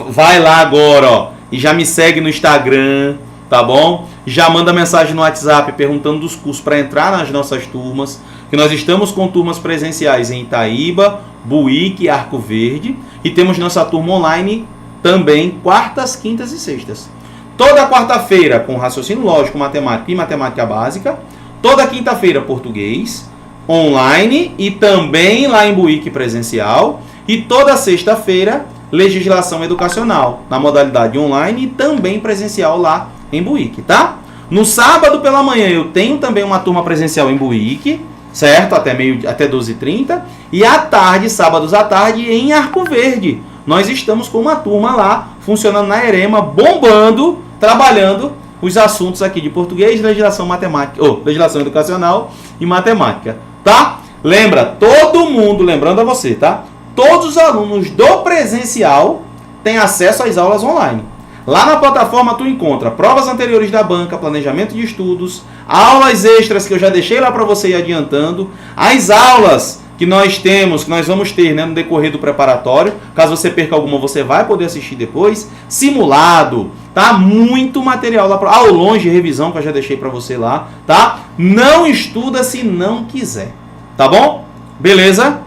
vai lá agora, ó, e já me segue no Instagram, tá bom? Já manda mensagem no WhatsApp perguntando dos cursos para entrar nas nossas turmas, que nós estamos com turmas presenciais em Itaíba, Buíque e Arco Verde, e temos nossa turma online também quartas, quintas e sextas. Toda quarta-feira com raciocínio lógico, matemática e matemática básica, toda quinta-feira português, online e também lá em Buíque presencial, e toda sexta-feira legislação educacional, na modalidade online e também presencial lá em Buíque, tá? No sábado pela manhã eu tenho também uma turma presencial em Buíque, certo? Até 12h30. E à tarde, sábados à tarde, em Arco Verde. Nós estamos com uma turma lá, funcionando na Erema, bombando, trabalhando os assuntos aqui de português, legislação matemática, legislação educacional e matemática, tá? Lembra, todo mundo, lembrando a você, tá? Todos os alunos do presencial têm acesso às aulas online. Lá na plataforma tu encontra provas anteriores da banca, planejamento de estudos, aulas extras que eu já deixei lá para você ir adiantando, as aulas que nós temos, que nós vamos ter, né, no decorrer do preparatório. Caso você perca alguma, você vai poder assistir depois. Simulado, tá? Muito material lá, aulões de revisão que eu já deixei para você lá, tá? Não estuda se não quiser, tá bom? Beleza?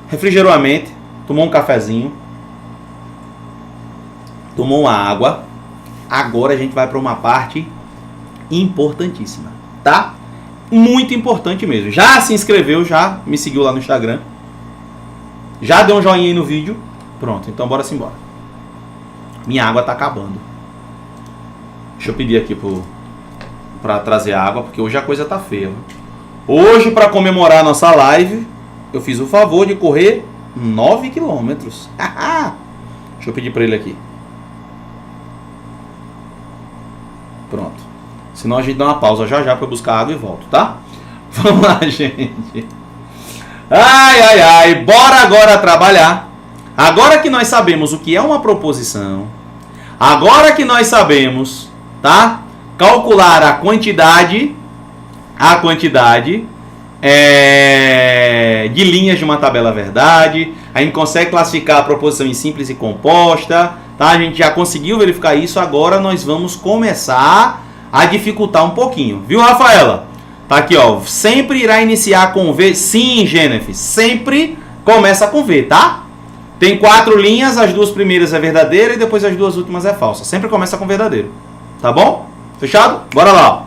Refrigerou a mente, tomou um cafezinho, tomou uma água. Agora a gente vai para uma parte importantíssima, tá? Muito importante mesmo. Já se inscreveu, já me seguiu lá no Instagram, já deu um joinha aí no vídeo. Pronto, então bora se embora. Minha água tá acabando. Deixa eu pedir aqui para trazer água, porque hoje a coisa tá feia. Hoje, para comemorar a nossa live, eu fiz o favor de correr 9 quilômetros. Deixa eu pedir para ele aqui. Pronto. Senão a gente dá uma pausa já para buscar água e volto, tá? Vamos lá, gente. Ai. Bora agora trabalhar. Agora que nós sabemos o que é uma proposição, agora que nós sabemos, tá? Calcular a quantidade de linhas de uma tabela verdade, a gente consegue classificar a proposição em simples e composta, tá? A gente já conseguiu verificar isso, agora nós vamos começar a dificultar um pouquinho, viu, Rafaela? Tá aqui, ó, sempre irá iniciar com V. Sim, Jennifer, sempre começa com V, tá? Tem 4 linhas, as 2 primeiras é verdadeira e depois as 2 últimas é falsa. Sempre começa com verdadeiro, tá bom? Fechado? Bora lá.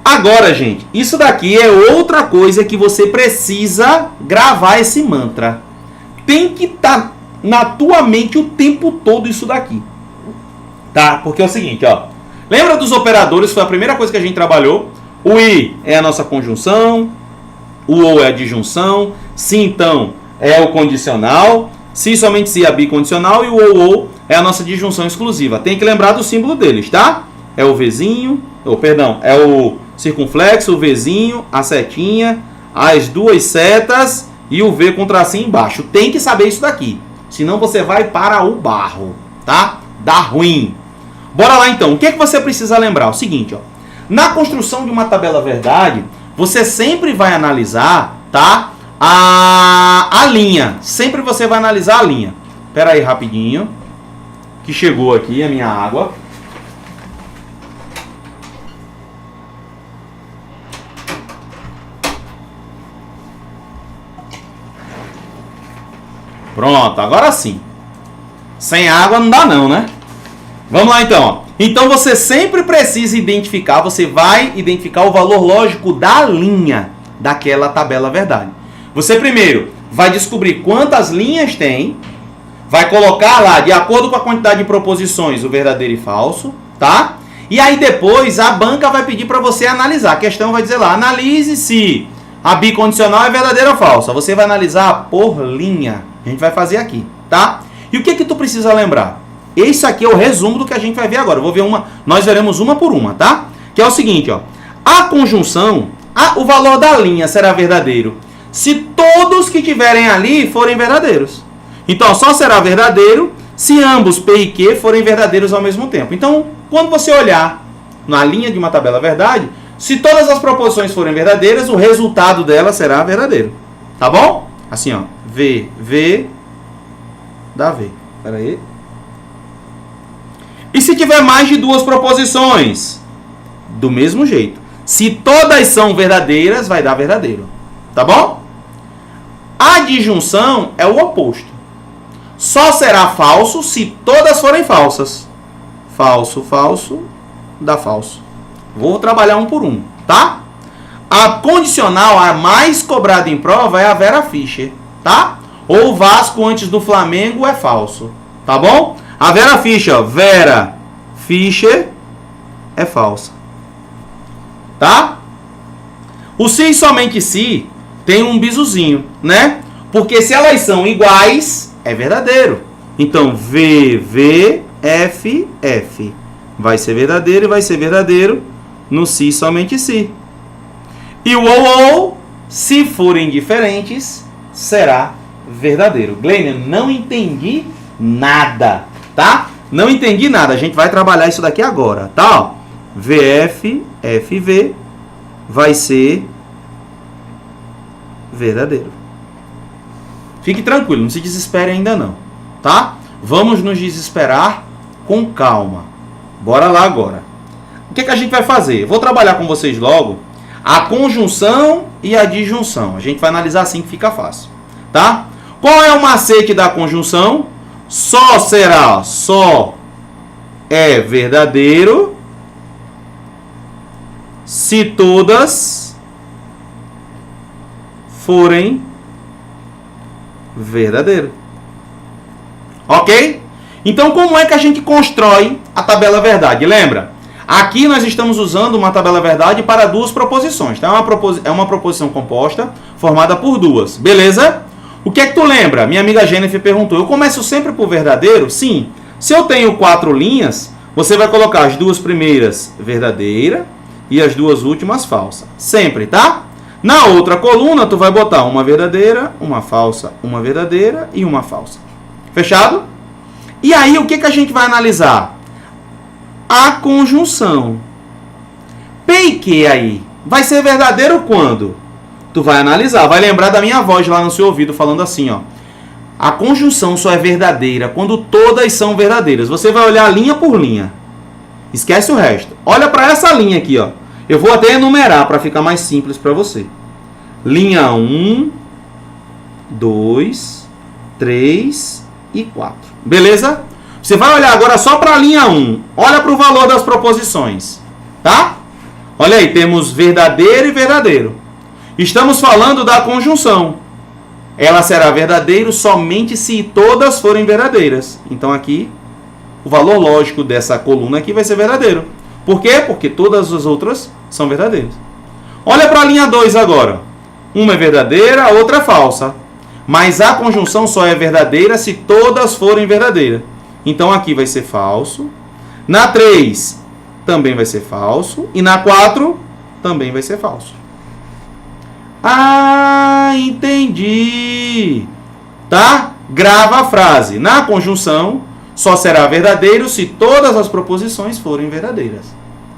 Agora, gente, isso daqui é outra coisa que você precisa gravar esse mantra. Tem que estar na tua mente o tempo todo isso daqui, tá? Porque é o seguinte, ó. Lembra dos operadores? Foi a primeira coisa que a gente trabalhou. O I é a nossa conjunção, o OU é a disjunção, se então é o condicional, se somente se é a bicondicional e o OU é a nossa disjunção exclusiva. Tem que lembrar do símbolo deles, tá? É o Vzinho, é o circunflexo, o Vzinho, a setinha, as duas setas e o V com tracinho embaixo. Tem que saber isso daqui, senão você vai para o barro, tá? Dá ruim. Bora lá então. O que é que você precisa lembrar? O seguinte, ó. Na construção de uma tabela verdade, você sempre vai analisar, tá? A linha. Sempre você vai analisar a linha. Espera aí rapidinho, que chegou aqui a minha água. Pronto, agora sim. Sem água não dá não, né? Vamos lá então, ó. Então você sempre precisa identificar, você vai identificar o valor lógico da linha daquela tabela verdade. Você primeiro vai descobrir quantas linhas tem, vai colocar lá, de acordo com a quantidade de proposições, o verdadeiro e falso, tá? E aí depois a banca vai pedir para você analisar. A questão vai dizer lá, analise se a bicondicional é verdadeira ou falsa. Você vai analisar por linha. A gente vai fazer aqui, tá? E o que que tu precisa lembrar? Esse aqui é o resumo do que a gente vai ver agora. Eu vou ver nós veremos uma por uma, tá? Que é o seguinte, ó. A conjunção, o valor da linha será verdadeiro se todos que tiverem ali forem verdadeiros. Então, só será verdadeiro se ambos P e Q forem verdadeiros ao mesmo tempo. Então, quando você olhar na linha de uma tabela verdade, se todas as proposições forem verdadeiras, o resultado dela será verdadeiro. Tá bom? Assim, ó. V dá V. Espera aí. E se tiver mais de duas proposições? Do mesmo jeito. Se todas são verdadeiras, vai dar verdadeiro. Tá bom? A disjunção é o oposto. Só será falso se todas forem falsas. Falso, falso, dá falso. Vou trabalhar um por um, tá? A condicional, a mais cobrada em prova, é a Vera Fischer, tá? Ou o Vasco antes do Flamengo é falso, tá bom? A Vera Fischer, ó, Vera Fischer é falsa, tá? O se e somente se tem um bizuzinho, né? Porque se elas são iguais, é verdadeiro. Então, V, F, F. Vai ser verdadeiro e vai ser verdadeiro no se e somente se. E o ou, se forem diferentes, será verdadeiro. Glênia, não entendi nada, tá? Não entendi nada. A gente vai trabalhar isso daqui agora, tá? VF, FV vai ser verdadeiro. Fique tranquilo, não se desespere ainda não, tá? Vamos nos desesperar com calma. Bora lá agora. O que a gente vai fazer? Eu vou trabalhar com vocês logo a conjunção e a disjunção. A gente vai analisar assim que fica fácil, tá? Qual é o macete da conjunção? Só é verdadeiro se todas forem verdadeiro. Ok? Então, como é que a gente constrói a tabela verdade? Lembra? Aqui nós estamos usando uma tabela verdade para duas proposições. Então, é uma proposição composta formada por duas. Beleza? O que é que tu lembra? Minha amiga Jennifer perguntou. Eu começo sempre por verdadeiro? Sim. Se eu tenho 4 linhas, você vai colocar as duas primeiras verdadeira e as duas últimas falsa. Sempre, tá? Na outra coluna, tu vai botar uma verdadeira, uma falsa, uma verdadeira e uma falsa. Fechado? E aí, o que a gente vai analisar? A conjunção. P e Q aí vai ser verdadeiro quando? Tu vai analisar, vai lembrar da minha voz lá no seu ouvido falando assim, ó. A conjunção só é verdadeira quando todas são verdadeiras. Você vai olhar linha por linha. Esquece o resto. Olha para essa linha aqui, ó. Eu vou até enumerar para ficar mais simples para você. Linha 1, 2, 3 e 4. Beleza? Você vai olhar agora só para a linha 1. Olha para o valor das proposições. Tá? Olha aí, temos verdadeiro e verdadeiro. Estamos falando da conjunção. Ela será verdadeiro somente se todas forem verdadeiras. Então aqui, o valor lógico dessa coluna aqui vai ser verdadeiro. Por quê? Porque todas as outras são verdadeiras. Olha para a linha 2 agora. Uma é verdadeira, a outra é falsa. Mas a conjunção só é verdadeira se todas forem verdadeiras. Então aqui vai ser falso. Na 3 também vai ser falso. E na 4 também vai ser falso. Ah, entendi. Tá? Grava a frase. Na conjunção, só será verdadeiro se todas as proposições forem verdadeiras.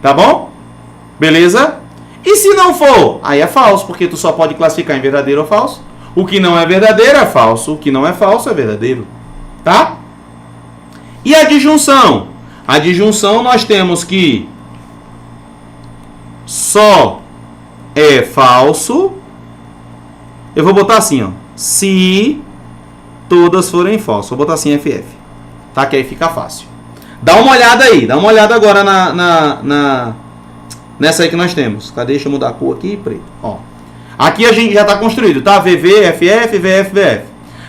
Tá bom? Beleza? E se não for? Aí é falso, porque tu só pode classificar em verdadeiro ou falso. O que não é verdadeiro é falso. O que não é falso é verdadeiro. Tá? E a disjunção? A disjunção nós temos que só é falso. Eu vou botar assim, ó. Se todas forem falsas. Vou botar assim FF. Tá? Que aí fica fácil. Dá uma olhada aí. Dá uma olhada agora nessa aí que nós temos. Cadê? Deixa eu mudar a cor aqui. Preto. Ó. Aqui a gente já está construído. Tá? VV, FF, VF, VF.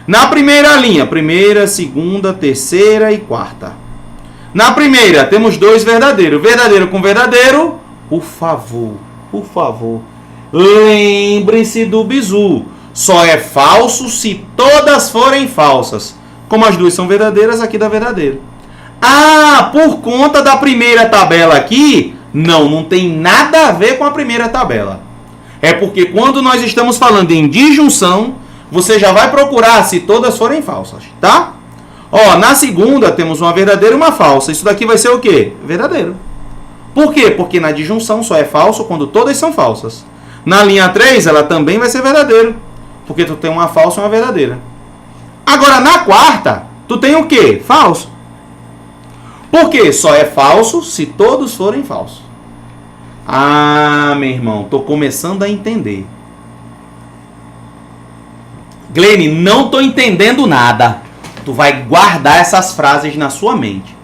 Na primeira linha. Primeira, segunda, terceira e quarta. Na primeira temos dois verdadeiros. Verdadeiro com verdadeiro. Por favor. Por favor. Lembre-se do bizu. Só é falso se todas forem falsas. Como as duas são verdadeiras, aqui dá verdadeiro. Ah, por conta da primeira tabela aqui, não tem nada a ver com a primeira tabela. É porque quando nós estamos falando em disjunção, você já vai procurar se todas forem falsas, tá? Ó, na segunda temos uma verdadeira e uma falsa. Isso daqui vai ser o quê? Verdadeiro. Por quê? Porque na disjunção só é falso quando todas são falsas. Na linha 3, ela também vai ser verdadeiro. Porque tu tem uma falsa e uma verdadeira. Agora, na quarta, tu tem o quê? Falso. Por quê? Só é falso se todos forem falsos. Ah, meu irmão, tô começando a entender. Glene, não tô entendendo nada. Tu vai guardar essas frases na sua mente.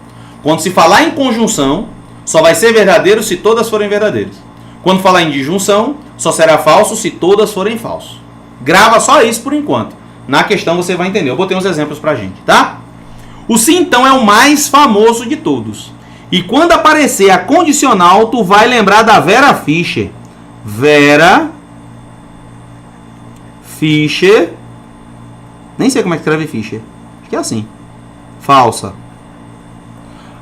Quando se falar em conjunção, só vai ser verdadeiro se todas forem verdadeiras. Quando falar em disjunção, só será falso se todas forem falsos. Grava só isso por enquanto. Na questão você vai entender. Eu botei uns exemplos pra gente, tá? O se então é o mais famoso de todos. E quando aparecer a condicional, tu vai lembrar da Vera Fischer. Vera Fischer. Nem sei como é que escreve Fischer. Acho que é assim. Falsa.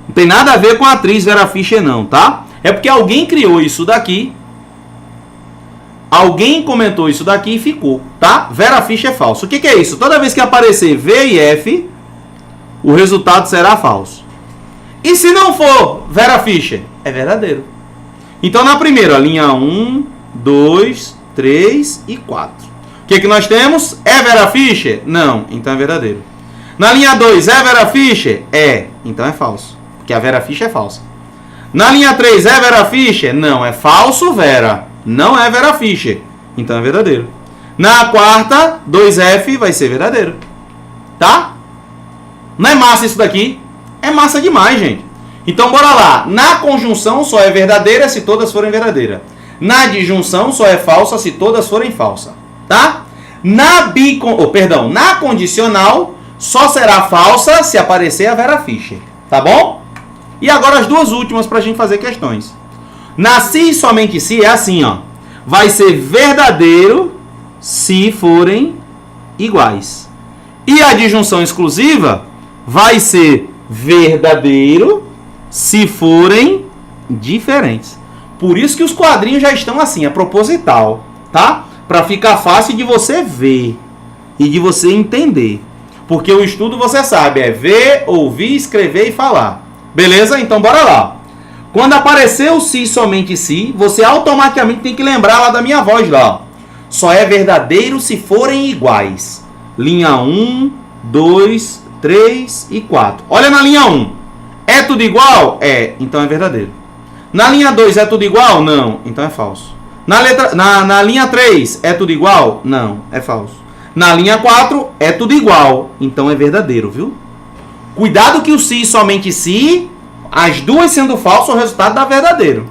Não tem nada a ver com a atriz Vera Fischer não, tá? É porque alguém criou isso daqui. Alguém comentou isso daqui e ficou, tá? Vera Fischer é falso. O que é isso? Toda vez que aparecer V e F, o resultado será falso. E se não for Vera Fischer? É verdadeiro. Então, na primeira, linha 1, 2, 3 e 4. O que nós temos? É Vera Fischer? Não. Então é verdadeiro. Na linha 2, é Vera Fischer? É. Então é falso. Porque a Vera Fischer é falsa. Na linha 3, é Vera Fischer? Não. É falso, Vera. Não é Vera Fischer. Então é verdadeiro. Na quarta, 2F vai ser verdadeiro. Tá? Não é massa isso daqui? É massa demais, gente. Então, bora lá. Na conjunção, só é verdadeira se todas forem verdadeiras. Na disjunção, só é falsa se todas forem falsas. Tá? Na condicional, só será falsa se aparecer a Vera Fischer. Tá bom? E agora as duas últimas para a gente fazer questões. Na se e somente se é assim, ó. Vai ser verdadeiro se forem iguais. E a disjunção exclusiva vai ser verdadeiro se forem diferentes. Por isso que os quadrinhos já estão assim, é proposital, tá? Para ficar fácil de você ver e de você entender. Porque o estudo, você sabe, é ver, ouvir, escrever e falar. Beleza? Então bora lá. Quando aparecer o se somente se, você automaticamente tem que lembrar lá da minha voz lá. Só é verdadeiro se forem iguais. Linha 1, 2, 3 e 4. Olha na linha 1. É tudo igual? É. Então é verdadeiro. Na linha 2 é tudo igual? Não. Então é falso. Na linha 3 é tudo igual? Não. É falso. Na linha 4 é tudo igual. Então é verdadeiro, viu? Cuidado que o se somente se, as duas sendo falso, o resultado dá verdadeiro.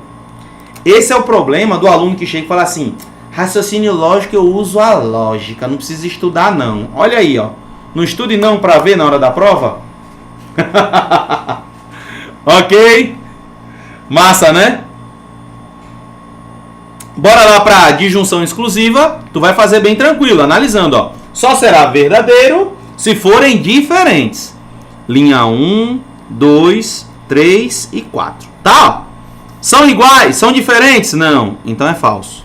Esse é o problema do aluno que chega e fala assim: raciocínio lógico, eu uso a lógica, não precisa estudar não. Olha aí, ó. Não estude não para ver na hora da prova? Ok? Massa, né? Bora lá para disjunção exclusiva. Tu vai fazer bem tranquilo, analisando, ó. Só será verdadeiro se forem diferentes. Linha 1, 2, 3 e 4. Tá? São iguais? São diferentes? Não. Então é falso.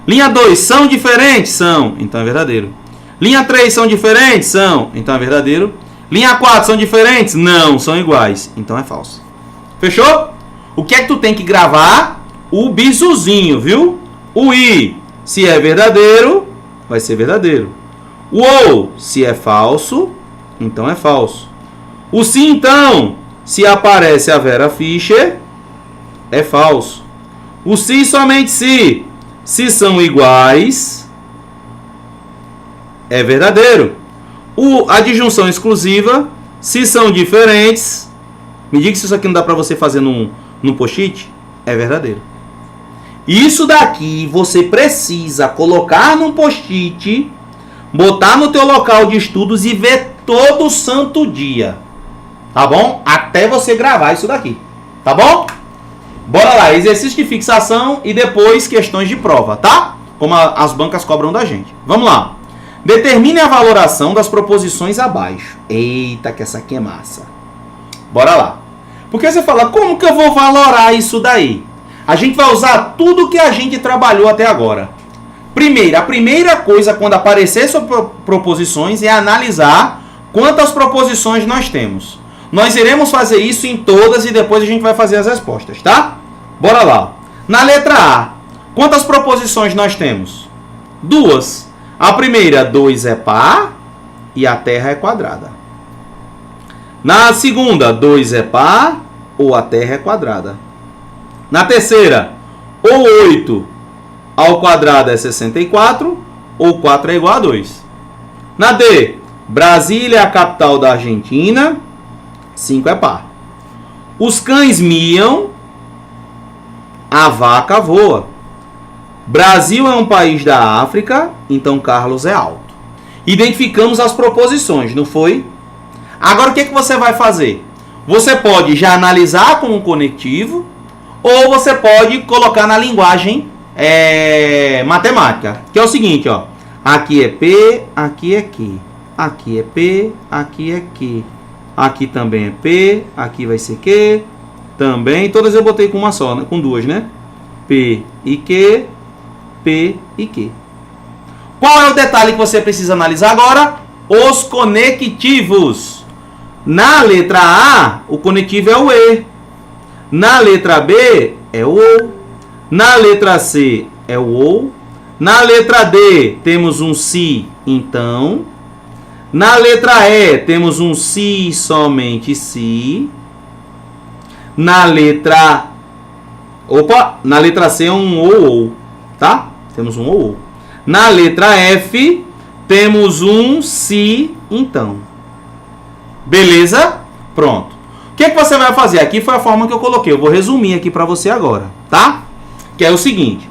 Linha 2, são diferentes? São, então é verdadeiro. Linha 3, são diferentes? São, então é verdadeiro. Linha 4, são diferentes? Não, são iguais, então é falso. Fechou? O que é que tu tem que gravar? O bisuzinho, viu? O I, se é verdadeiro, vai ser verdadeiro. O OU, se é falso, então é falso. O SI, então, se aparece a Vera Fischer, é falso. O SI, somente se são iguais, é verdadeiro. A disjunção exclusiva, se são diferentes, me diga se isso aqui não dá para você fazer num post-it, é verdadeiro. Isso daqui você precisa colocar num post-it, botar no teu local de estudos e ver todo santo dia. Tá bom? Até você gravar isso daqui. Tá bom? Bora lá, exercício de fixação e depois questões de prova, tá? Como as bancas cobram da gente. Vamos lá. Determine a valoração das proposições abaixo. Eita, que essa aqui é massa. Bora lá. Porque você fala, como que eu vou valorar isso daí? A gente vai usar tudo que a gente trabalhou até agora. Primeiro, a primeira coisa quando aparecer sobre proposições é analisar quantas proposições nós temos. Nós iremos fazer isso em todas e depois a gente vai fazer as respostas, tá? Bora lá. Na letra A, quantas proposições nós temos? 2. A primeira, 2 é par e a terra é quadrada. Na segunda, 2 é par ou a terra é quadrada. Na terceira, ou 8 ao quadrado é 64 ou 4 é igual a 2. Na D, Brasília é a capital da Argentina, 5 é par. Os cães miam, a vaca voa. Brasil é um país da África, então Carlos é alto. Identificamos as proposições, não foi? Agora o que você vai fazer? Você pode já analisar com um conectivo ou você pode colocar na linguagem matemática, que é o seguinte, ó. Aqui é P, aqui é Q. Aqui é P, aqui é Q. Aqui também é P, aqui vai ser Q. Também, todas eu botei com uma só, né? Com duas, né? P e Q, P e Q. Qual é o detalhe que você precisa analisar agora? Os conectivos. Na letra A, o conectivo é o E. Na letra B, é o OU. Na letra C, é o OU. Na letra D, temos um SI, então. Na letra E, temos um SI, somente SI. Na letra... na letra C é um OU, tá? Temos um OU. Na letra F, temos um SI, então. Beleza? Pronto. O que você vai fazer? Aqui foi a forma que eu coloquei. Eu vou resumir aqui para você agora, tá? Que é o seguinte.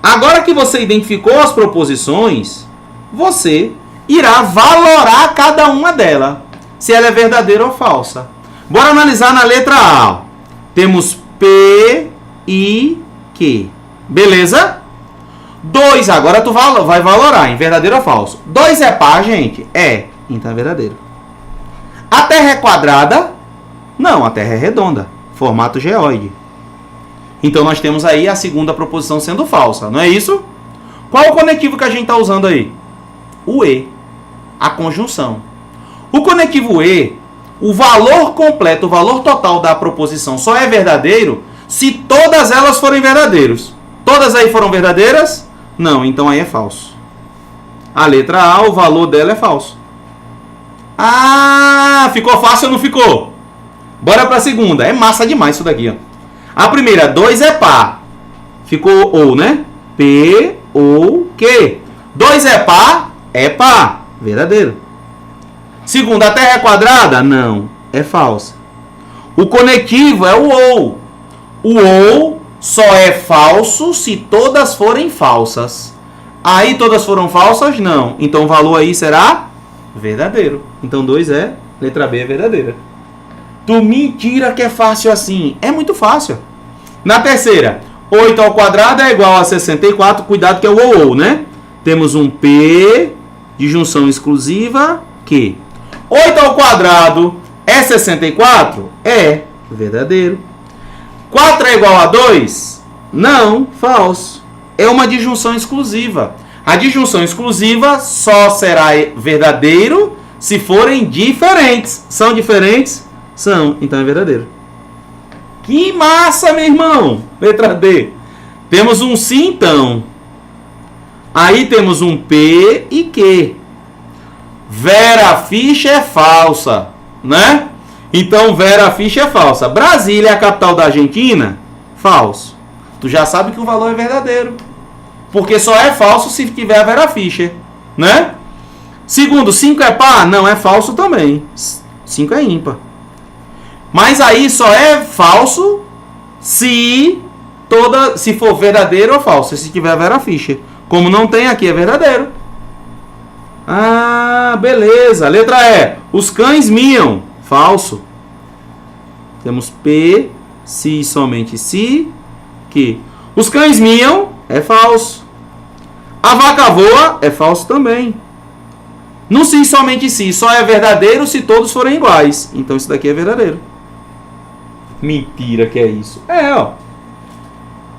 Agora que você identificou as proposições, você irá valorar cada uma delas. Se ela é verdadeira ou falsa. Bora analisar na letra A. Temos P e Q. Beleza? 2, agora tu vai valorar em verdadeiro ou falso. 2 é par, gente? É. Então é verdadeiro. A Terra é quadrada? Não, a Terra é redonda. Formato geóide. Então nós temos aí a segunda proposição sendo falsa, não é isso? Qual é o conectivo que a gente está usando aí? O E. A conjunção. O conectivo E, o valor completo, o valor total da proposição só é verdadeiro se todas elas forem verdadeiras. Todas aí foram verdadeiras? Não, então aí é falso. A letra A, o valor dela é falso. Ah, ficou fácil ou não ficou? Bora para a segunda. É massa demais isso daqui, ó. A primeira, 2 é par. Ficou OU, né? P, ou, Q. 2 é par? É par. Verdadeiro. Segunda, a Terra é quadrada? Não. É falsa. O conectivo é o OU. O OU só é falso se todas forem falsas. Aí todas foram falsas? Não. Então o valor aí será verdadeiro. Então 2 é, letra B é verdadeira. Tu mentira que é fácil assim. É muito fácil. Na terceira, 8 ao quadrado é igual a 64. Cuidado que é o OU, né? Temos um P, disjunção exclusiva, Q. 8 ao quadrado é 64? É verdadeiro. 4 é igual a 2? Não, falso. é uma disjunção exclusiva. A disjunção exclusiva só será verdadeiro se forem diferentes. São diferentes? São, então é verdadeiro. Que massa, meu irmão! Letra D. Temos um sim, então. Aí temos um P e Q. Vera Fischer é falsa, né? Então Vera Fischer é falsa. Brasília é a capital da Argentina? Falso. Tu já sabe que o valor é verdadeiro. Porque só é falso se tiver a Vera Fischer, né? Segundo, 5 é par? Não, é falso também. 5 é ímpar. Mas aí só é falso se for verdadeiro ou falso. Se tiver a Vera Fischer. Como não tem aqui, é verdadeiro. Ah, beleza. Letra E. Os cães miam. Falso. Temos P, se, somente se, que. Os cães miam. É falso. A vaca voa. É falso também. No se, somente se. Só é verdadeiro se todos forem iguais. Então isso daqui é verdadeiro. Mentira que é isso. É, ó.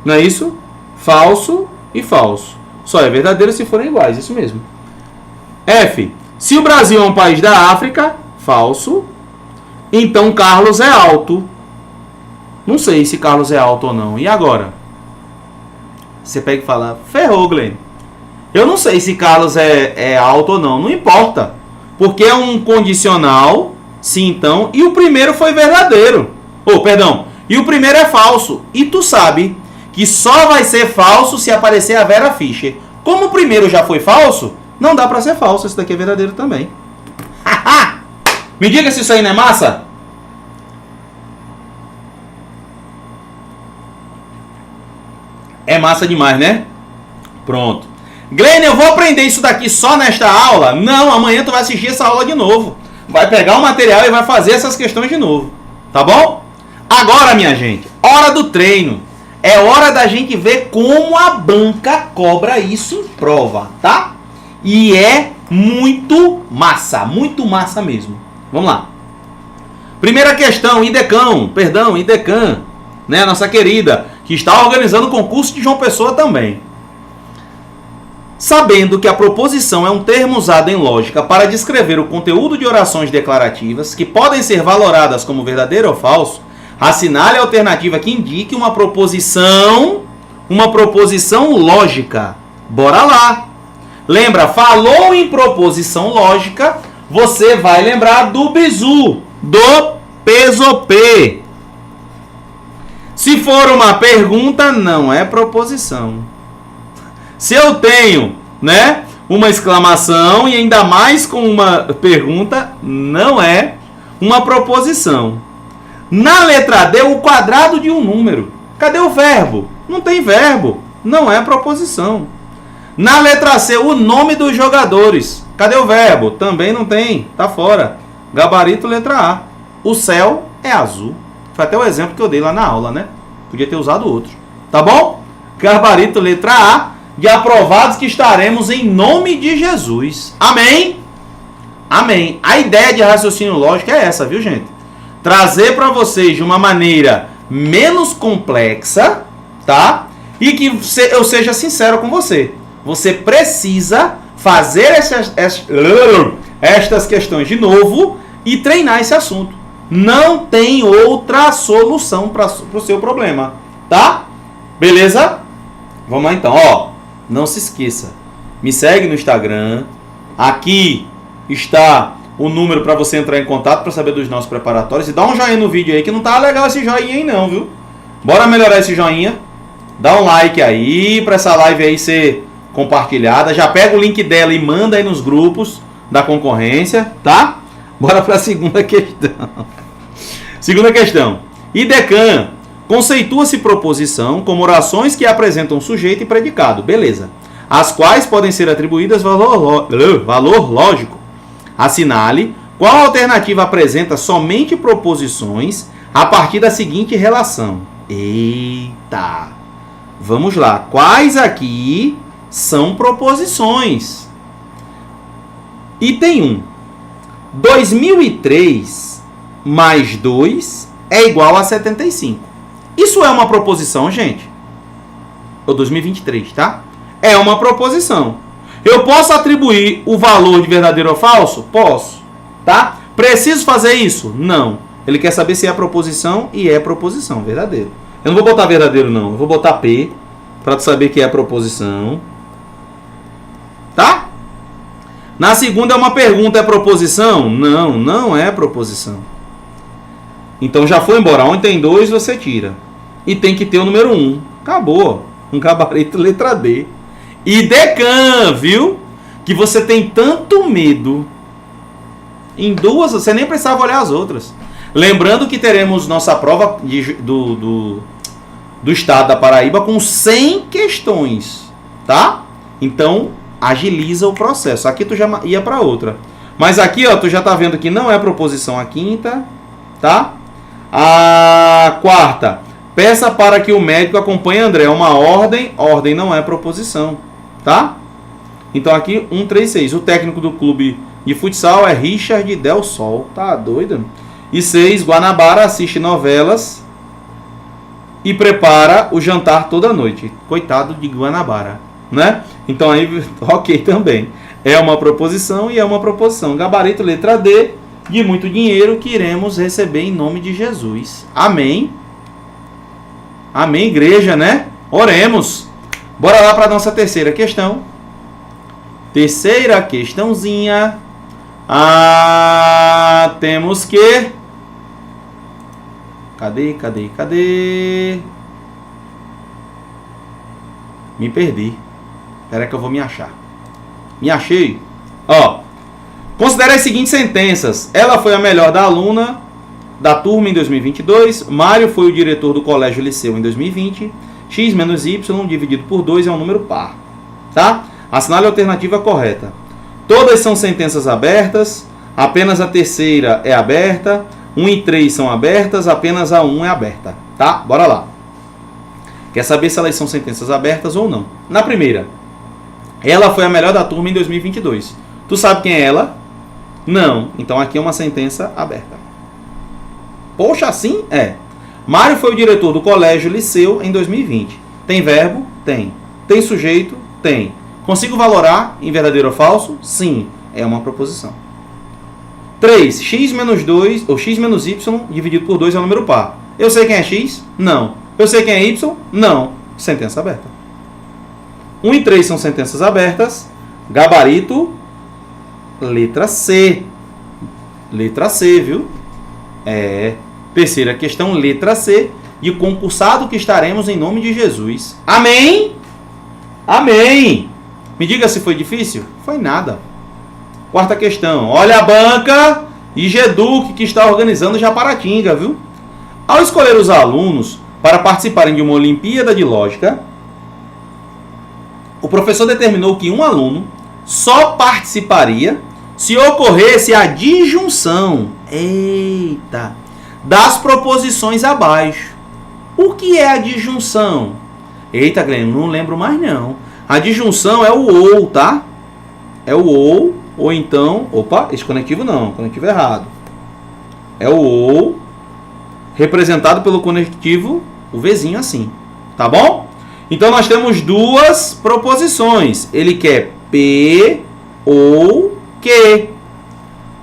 Não é isso? Falso e falso. Só é verdadeiro se forem iguais. Isso mesmo. F. Se o Brasil é um país da África, falso. Então Carlos é alto. Não sei se Carlos é alto ou não. E agora? Você pega e fala, ferrou, Glenn. Eu não sei se Carlos é alto ou não. Não importa. Porque é um condicional. Sim, então. E o primeiro foi verdadeiro. E o primeiro é falso. E tu sabe que só vai ser falso se aparecer a Vera Fischer. Como o primeiro já foi falso, não dá pra ser falso. Esse daqui é verdadeiro também. Me diga se isso aí não é massa. É massa demais, né? Pronto. Glenn, eu vou aprender isso daqui só nesta aula? Não, amanhã tu vai assistir essa aula de novo. Vai pegar o material e vai fazer essas questões de novo. Tá bom? Agora, minha gente, hora do treino. É hora da gente ver como a banca cobra isso em prova, tá? E é muito massa mesmo. Vamos lá. Primeira questão, Idecan, né, nossa querida, que está organizando o concurso de João Pessoa também. Sabendo que a proposição é um termo usado em lógica para descrever o conteúdo de orações declarativas que podem ser valoradas como verdadeiro ou falso, assinale a alternativa que indique uma proposição lógica. Bora lá. Lembra, falou em proposição lógica, você vai lembrar do bizu, do peso P. Se for uma pergunta, não é proposição. Se eu tenho, né, uma exclamação e ainda mais com uma pergunta, não é uma proposição. Na letra D, o quadrado de um número. Cadê o verbo? Não tem verbo. Não é proposição. Na letra C, o nome dos jogadores. Cadê o verbo? Também não tem. Tá fora. Gabarito, letra A. O céu é azul. Foi até o exemplo que eu dei lá na aula, né? Podia ter usado outro. Tá bom? Gabarito, letra A. De aprovados que estaremos em nome de Jesus. Amém? Amém. A ideia de raciocínio lógico é essa, viu, gente? Trazer para vocês de uma maneira menos complexa, tá? E que eu seja sincero com você. Você precisa fazer estas questões de novo e treinar esse assunto. Não tem outra solução para o seu problema, tá? Beleza? Vamos lá então, ó. Não se esqueça. Me segue no Instagram. Aqui está o número para você entrar em contato para saber dos nossos preparatórios. E dá um joinha no vídeo aí, que não tá legal esse joinha aí não, viu? Bora melhorar esse joinha. Dá um like aí para essa live aí ser compartilhada. Já pega o link dela e manda aí nos grupos da concorrência, tá? Bora para a segunda questão. Segunda questão. Idecan. Conceitua-se proposição como orações que apresentam sujeito e predicado. Beleza. As quais podem ser atribuídas valor lógico. Assinale qual alternativa apresenta somente proposições a partir da seguinte relação. Eita! Vamos lá. Quais aqui são proposições? Item 1. 2003 mais 2 é igual a 75. Isso é uma proposição, gente? ou 2023, tá? É uma proposição. Eu posso atribuir o valor de verdadeiro ou falso? Posso, tá? Preciso fazer isso? Não. Ele quer saber se é proposição e é proposição, verdadeiro. Eu não vou botar verdadeiro não, eu vou botar P para tu saber que é proposição. Tá? Na segunda é uma pergunta, é proposição? Não, não é proposição. Então já foi embora. Onde tem 2, você tira. E tem que ter o número 1. Acabou. Um gabarito letra D. E Decan, viu? Que você tem tanto medo. Em duas, você nem precisava olhar as outras. Lembrando que teremos nossa prova do estado da Paraíba com 100 questões. Tá? Então, agiliza o processo. Aqui tu já ia para outra. Mas aqui, ó, tu já tá vendo que não é proposição a quinta. Tá? A quarta. Peça para que o médico acompanhe André. É uma ordem. Ordem não é proposição. Tá? Então aqui, 136. O técnico do clube de futsal é Richard Del Sol. Tá doido? E 6. Guanabara assiste novelas e prepara o jantar toda noite. Coitado de Guanabara, né? Então aí, ok também. É uma proposição e é uma proposição. Gabarito letra D, de muito dinheiro que iremos receber em nome de Jesus. Amém? Amém, igreja, né? Oremos. Bora lá para a nossa terceira questão. Terceira questãozinha. Temos que... Cadê? Me perdi. Espera que eu vou me achar. Me achei. Ó. Considere as seguintes sentenças. Ela foi a melhor da aluna da turma em 2022. Mário foi o diretor do colégio Liceu em 2020. X menos Y dividido por 2 é um número par. Tá? Assinale a alternativa correta. Todas são sentenças abertas. Apenas a terceira é aberta. 1 e 3 são abertas. Apenas a 1 é aberta. Tá? Bora lá. Quer saber se elas são sentenças abertas ou não. Na primeira. Ela foi a melhor da turma em 2022. Tu sabe quem é ela? Não. Então aqui é uma sentença aberta. Poxa, assim é. Mário foi o diretor do colégio Liceu em 2020. Tem verbo? Tem. Tem sujeito? Tem. Consigo valorar em verdadeiro ou falso? Sim. É uma proposição. 3. X menos 2, ou X menos Y dividido por 2 é um número par. Eu sei quem é X? Não. Eu sei quem é Y? Não. Sentença aberta. 1 e 3 são sentenças abertas. Gabarito, letra C. Letra C, viu? Terceira questão, letra C. De concursado que estaremos em nome de Jesus. Amém? Amém. Me diga se foi difícil? Foi nada. Quarta questão. Olha a banca IGEDUC que está organizando Japaratinga, viu? Ao escolher os alunos para participarem de uma Olimpíada de Lógica, o professor determinou que um aluno só participaria se ocorresse a disjunção, das proposições abaixo. O que é a disjunção? Eita, Grêmio, não lembro mais não. A disjunção é o ou, tá? É o ou então... Opa, esse conectivo não, conectivo errado. É o ou, representado pelo conectivo, o Vzinho assim, tá bom? Então nós temos duas proposições. Ele quer P ou Q.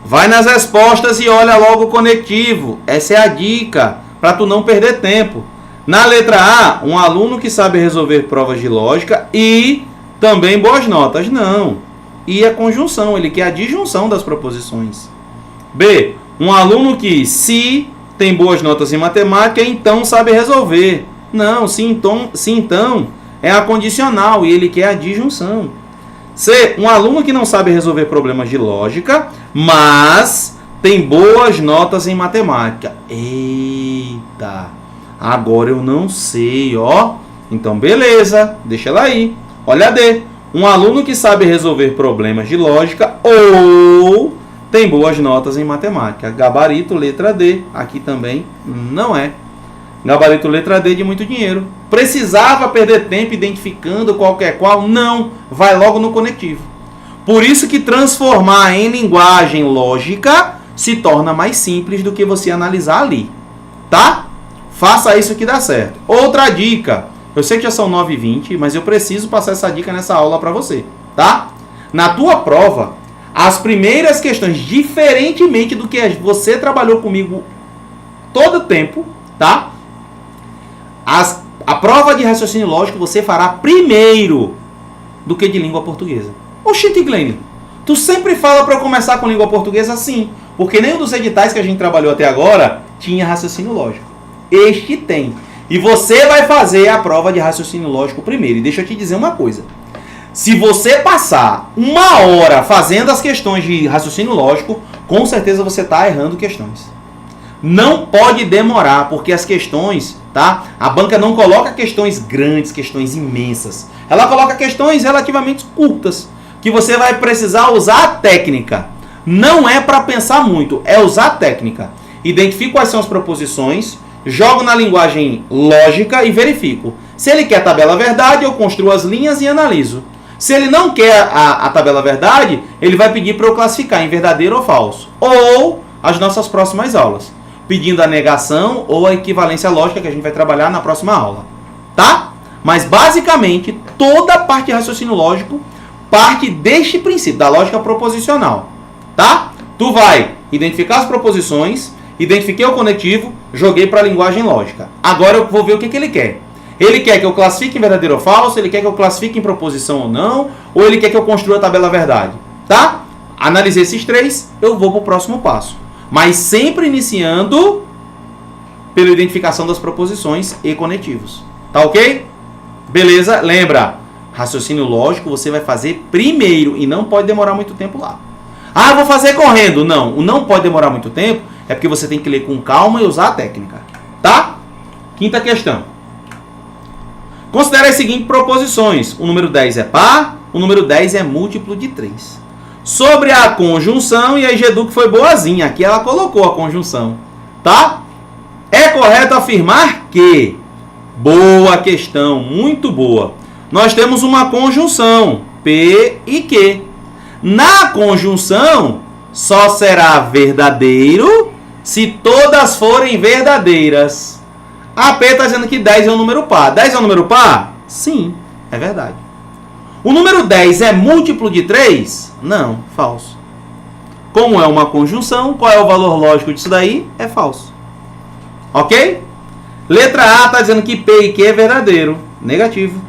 Vai nas respostas e olha logo o conectivo. Essa é a dica, para tu não perder tempo. Na letra A, um aluno que sabe resolver provas de lógica e também boas notas. Não. E a conjunção, ele quer a disjunção das proposições. B, um aluno que se tem boas notas em matemática, então sabe resolver. Não, se então é a condicional e ele quer a disjunção. C, um aluno que não sabe resolver problemas de lógica, mas tem boas notas em matemática. Eita, agora eu não sei, ó. Então beleza, deixa ela aí. Olha a D, um aluno que sabe resolver problemas de lógica ou tem boas notas em matemática. Gabarito, letra D, aqui também não é. Gabarito letra D de muito dinheiro. Precisava perder tempo identificando qualquer qual? Não. Vai logo no conectivo. Por isso que transformar em linguagem lógica se torna mais simples do que você analisar ali. Tá? Faça isso que dá certo. Outra dica. Eu sei que já são 9h20, mas eu preciso passar essa dica nessa aula para você, tá? Na tua prova, as primeiras questões, diferentemente do que você trabalhou comigo todo o tempo, tá? A prova de raciocínio lógico você fará primeiro do que de língua portuguesa. Oxente, Glenn, tu sempre fala para eu começar com língua portuguesa assim, porque nenhum dos editais que a gente trabalhou até agora tinha raciocínio lógico. Este tem. E você vai fazer a prova de raciocínio lógico primeiro. E deixa eu te dizer uma coisa. Se você passar 1 hora fazendo as questões de raciocínio lógico, com certeza você está errando questões. Não pode demorar, porque as questões, tá? A banca não coloca questões grandes, questões imensas. Ela coloca questões relativamente curtas, que você vai precisar usar a técnica. Não é para pensar muito, é usar a técnica. Identifico quais são as proposições, jogo na linguagem lógica e verifico. Se ele quer a tabela verdade, eu construo as linhas e analiso. Se ele não quer a tabela verdade, ele vai pedir para eu classificar em verdadeiro ou falso. Ou as nossas próximas aulas, pedindo a negação ou a equivalência lógica que a gente vai trabalhar na próxima aula. Tá? Mas basicamente, toda a parte de raciocínio lógico parte deste princípio, da lógica proposicional. Tá? Tu vai identificar as proposições, identifiquei o conectivo, joguei para a linguagem lógica. Agora eu vou ver o que ele quer. Ele quer que eu classifique em verdadeiro ou falso, ele quer que eu classifique em proposição ou não, ou ele quer que eu construa a tabela verdade. Tá? Analisei esses 3, eu vou para o próximo passo. Mas sempre iniciando pela identificação das proposições e conectivos. Tá ok? Beleza? Lembra, raciocínio lógico você vai fazer primeiro e não pode demorar muito tempo lá. Ah, vou fazer correndo. Não, o não pode demorar muito tempo é porque você tem que ler com calma e usar a técnica. Tá? Quinta questão. Considere as seguintes proposições. O número 10 é par, o número 10 é múltiplo de 3. Sobre a conjunção, e a Geduc foi boazinha. Aqui ela colocou a conjunção. Tá? É correto afirmar que... Boa questão, muito boa. Nós temos uma conjunção, P e Q. Na conjunção, só será verdadeiro se todas forem verdadeiras. A P está dizendo que 10 é um número par. 10 é um número par? Sim, é verdade. O número 10 é múltiplo de 3? Não, falso. Como é uma conjunção, qual é o valor lógico disso daí? É falso. Ok? Letra A está dizendo que P e Q é verdadeiro. Negativo.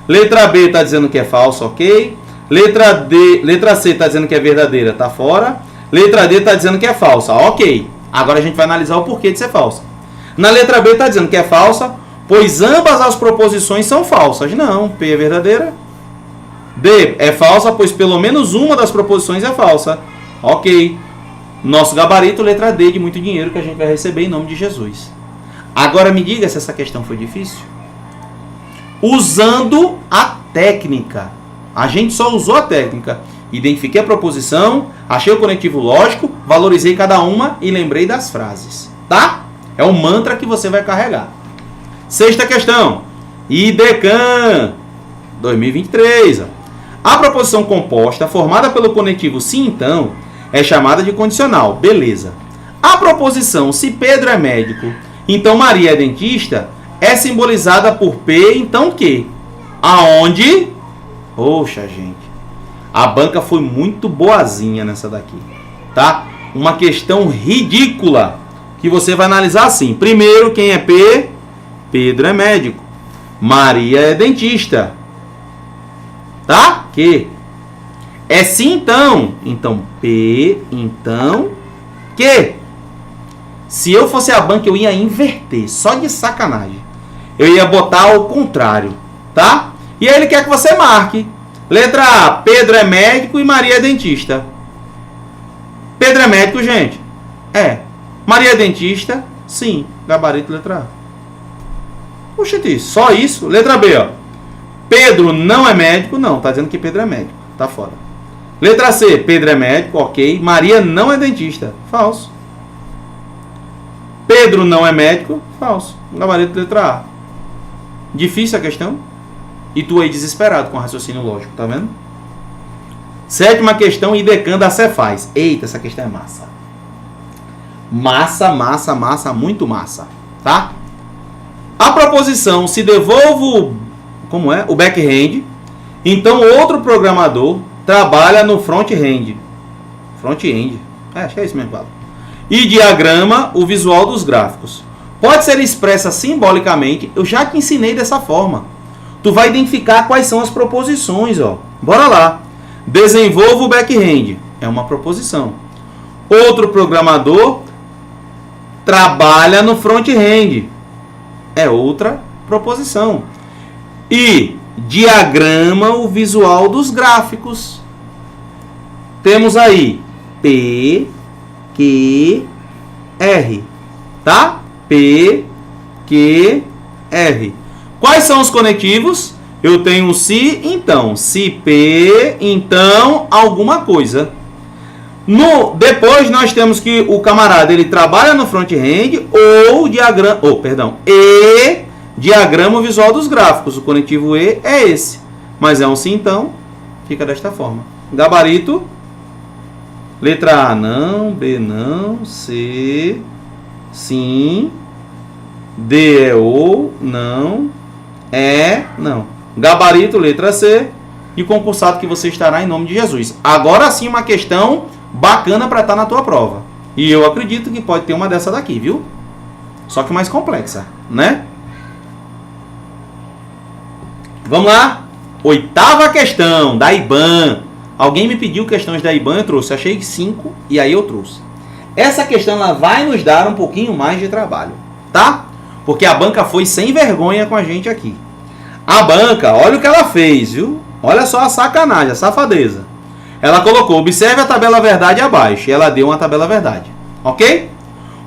Letra B está dizendo que é falso. Ok? Letra C está dizendo que é verdadeira. Está fora. Letra D está dizendo que é falsa. Ok. Agora a gente vai analisar o porquê de ser falsa. Na letra B está dizendo que é falsa, pois ambas as proposições são falsas. Não, P é verdadeira. D é falsa, pois pelo menos uma das proposições é falsa. Ok. Nosso gabarito, letra D, de muito dinheiro que a gente vai receber em nome de Jesus. Agora me diga se essa questão foi difícil. Usando a técnica. A gente só usou a técnica. Identifiquei a proposição, achei o conectivo lógico, valorizei cada uma e lembrei das frases. Tá? É um mantra que você vai carregar. Sexta questão. IDECAN 2023. A proposição composta formada pelo conectivo sim, então, é chamada de condicional. Beleza. A proposição se Pedro é médico, então Maria é dentista, é simbolizada por P, então Q. Aonde? Poxa, gente. A banca foi muito boazinha nessa daqui. Tá? Uma questão ridícula. Que você vai analisar assim. Primeiro, quem é P? Pedro é médico. Maria é dentista. Tá? Q. É sim, então. Então, P, então, Q. Se eu fosse a banca, eu ia inverter. Só de sacanagem. Eu ia botar ao contrário. Tá? E aí ele quer que você marque. Letra A. Pedro é médico e Maria é dentista. Pedro é médico, gente? É. Maria é dentista? Sim. Gabarito, letra A. Oxente, só isso? Letra B, ó. Pedro não é médico? Não, tá dizendo que Pedro é médico. Tá fora. Letra C. Pedro é médico, ok. Maria não é dentista. Falso. Pedro não é médico? Falso. Gabarito, letra A. Difícil a questão? E tu aí desesperado com o raciocínio lógico, tá vendo? Sétima questão, IDECAN da Cefaz. Eita, essa questão é massa. Massa, massa, massa, muito massa, tá? A proposição se devolvo como é? O back-end. Então, outro programador trabalha no front-end. Front-end. Acho que é isso mesmo, Paulo. E diagrama o visual dos gráficos. Pode ser expressa simbolicamente. Eu já te ensinei dessa forma. Tu vai identificar quais são as proposições, ó. Bora lá. Desenvolva o back-end. É uma proposição. Outro programador trabalha no front-end. É outra proposição. E diagrama o visual dos gráficos. Temos aí P, Q, R. Tá? P, Q, R. Quais são os conectivos? Eu tenho se, então. Se P, então alguma coisa. Depois nós temos que o camarada ele trabalha no front-end ou diagrama, e diagrama o visual dos gráficos. O conectivo E é esse. Mas é um sim, então fica desta forma. Gabarito. Letra A não, B não, C sim, D é ou, não, E não. Gabarito, letra C. E concursado que você estará em nome de Jesus. Agora sim uma questão bacana para estar na tua prova. E eu acredito que pode ter uma dessa daqui, viu? Só que mais complexa, né? Vamos lá. 8ª questão da IBAN. Alguém me pediu questões da IBAN, eu trouxe. Achei 5 e aí eu trouxe. Essa questão ela vai nos dar um pouquinho mais de trabalho, tá? Porque a banca foi sem vergonha com a gente aqui. A banca, olha o que ela fez, viu? Olha só a sacanagem, a safadeza. Ela colocou, observe a tabela verdade abaixo. E ela deu uma tabela verdade, ok?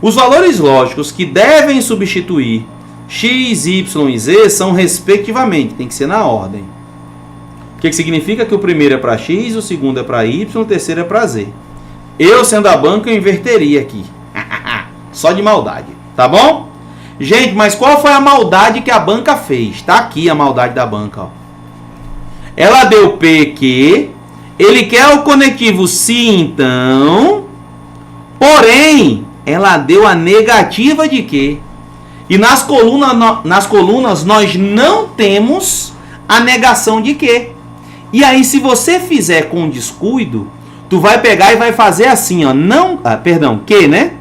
Os valores lógicos que devem substituir x, y e z são respectivamente, tem que ser na ordem. O que significa que o primeiro é para x, o segundo é para y, o terceiro é para z. Eu, sendo a banca, eu inverteria aqui. Só de maldade, tá bom? Gente, mas qual foi a maldade que a banca fez? Tá aqui a maldade da banca, ó. Ela deu PQ, ele quer o conectivo se então, porém, ela deu a negativa de Q. E nas colunas nós não temos a negação de Q. E aí, se você fizer com descuido, tu vai pegar e vai fazer assim, ó, Q, né?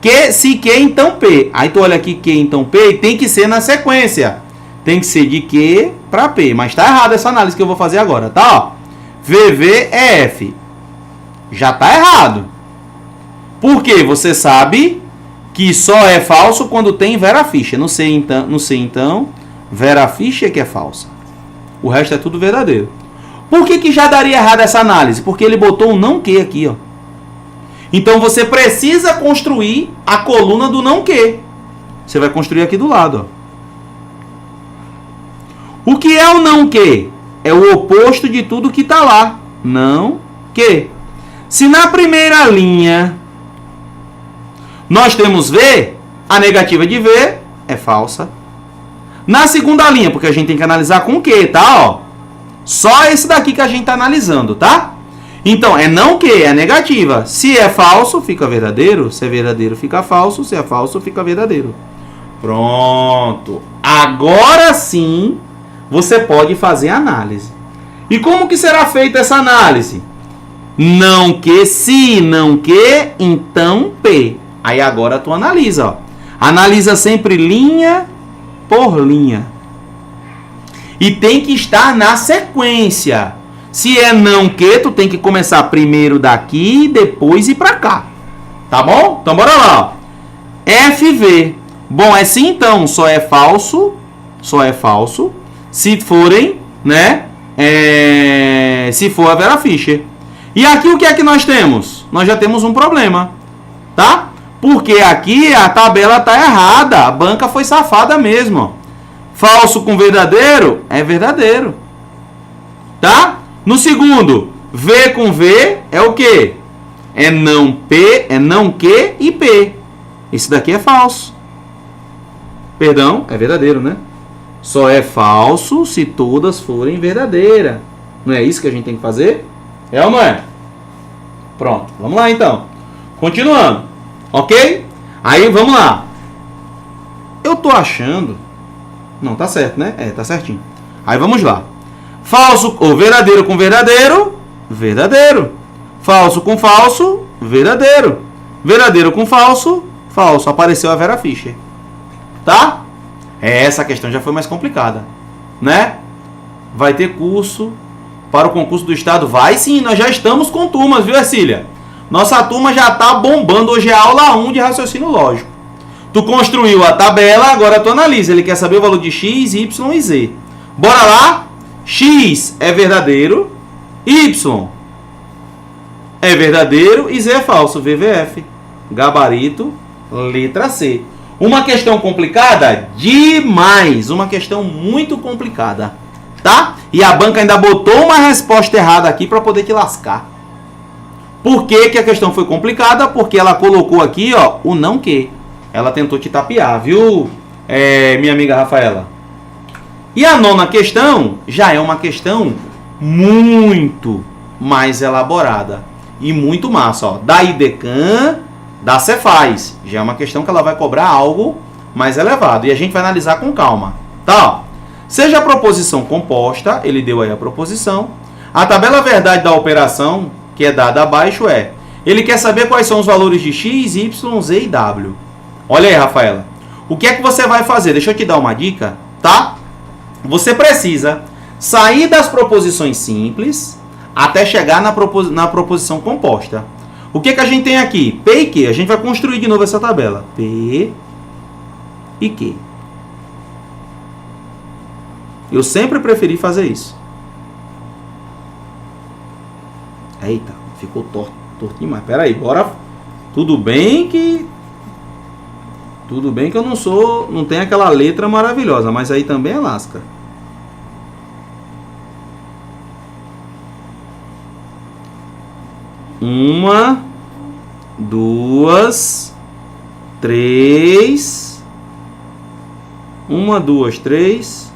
Q, se Q, então P. Aí tu olha aqui Q, então P, e tem que ser na sequência. Tem que ser de Q para P. Mas tá errado essa análise que eu vou fazer agora, tá? Ó, VVEF. Já tá errado. Por quê? Você sabe que só é falso quando tem Vera Fischer. Não sei então, Vera Fischer que é falsa. O resto é tudo verdadeiro. Por que já daria errado essa análise? Porque ele botou um não que aqui, ó. Então você precisa construir a coluna do não que. Você vai construir aqui do lado, ó. O que é o não que? É o oposto de tudo que está lá. Não que. Se na primeira linha nós temos V, a negativa de V é falsa. Na segunda linha, porque a gente tem que analisar com o que, tá? Ó. Só esse daqui que a gente está analisando, tá? Então, é não que, é negativa. Se é falso, fica verdadeiro. Se é verdadeiro, fica falso. Se é falso, fica verdadeiro. Pronto. Agora sim, você pode fazer a análise. E como que será feita essa análise? Não que, se não que, então P. Aí agora tu analisa, ó. Analisa sempre linha por linha. E tem que estar na sequência. Se é não que, tu tem que começar primeiro daqui e depois ir pra cá. Tá bom? Então bora lá, ó. FV. Bom, é sim então, só é falso. Se forem, né? Se for a Vera Fischer. E aqui o que é que nós temos? Nós já temos um problema, tá? Porque aqui a tabela tá errada. A banca foi safada mesmo, ó. Falso com verdadeiro é verdadeiro, tá? No segundo, V com V é o quê? É não P, é não que e P. Esse daqui é falso. Perdão, é verdadeiro, né? Só é falso se todas forem verdadeiras. Não é isso que a gente tem que fazer? É ou não é? Pronto, vamos lá então. Continuando, ok? Aí vamos lá. Eu tô achando... Não, tá certo, né? Tá certinho. Aí vamos lá. Falso ou verdadeiro com verdadeiro, verdadeiro. Falso com falso, verdadeiro. Verdadeiro com falso, falso. Apareceu a Vera Fischer. Tá? Essa questão já foi mais complicada, né? Vai ter curso para o concurso do Estado? Vai sim, nós já estamos com turmas, viu, Ercília? Nossa turma já tá bombando. Hoje é aula 1 de raciocínio lógico. Tu construiu a tabela, agora tu analisa. Ele quer saber o valor de x, y e z. Bora lá? X é verdadeiro, y é verdadeiro e z é falso. VVF. Gabarito, letra C. Uma questão complicada? Demais. Uma questão muito complicada. Tá? E a banca ainda botou uma resposta errada aqui para poder te lascar. Por que que a questão foi complicada? Porque ela colocou aqui, ó, o não que. Ela tentou te tapear, viu, minha amiga Rafaela? E a nona questão já é uma questão muito mais elaborada e muito massa, ó. Da IDECAN, da Cefaz. Já é uma questão que ela vai cobrar algo mais elevado. E a gente vai analisar com calma, tá? Seja a proposição composta, ele deu aí a proposição. A tabela verdade da operação, que é dada abaixo, ele quer saber quais são os valores de x, y, z e w. Olha aí, Rafaela. O que é que você vai fazer? Deixa eu te dar uma dica, tá? Você precisa sair das proposições simples até chegar na proposição composta. O que é que a gente tem aqui? P e Q. A gente vai construir de novo essa tabela. P e Q. Eu sempre preferi fazer isso. Eita, ficou torto demais. Pera aí, bora. Tudo bem que eu não tenho aquela letra maravilhosa, mas aí também é lasca. Uma, duas, três. Uma, duas, três,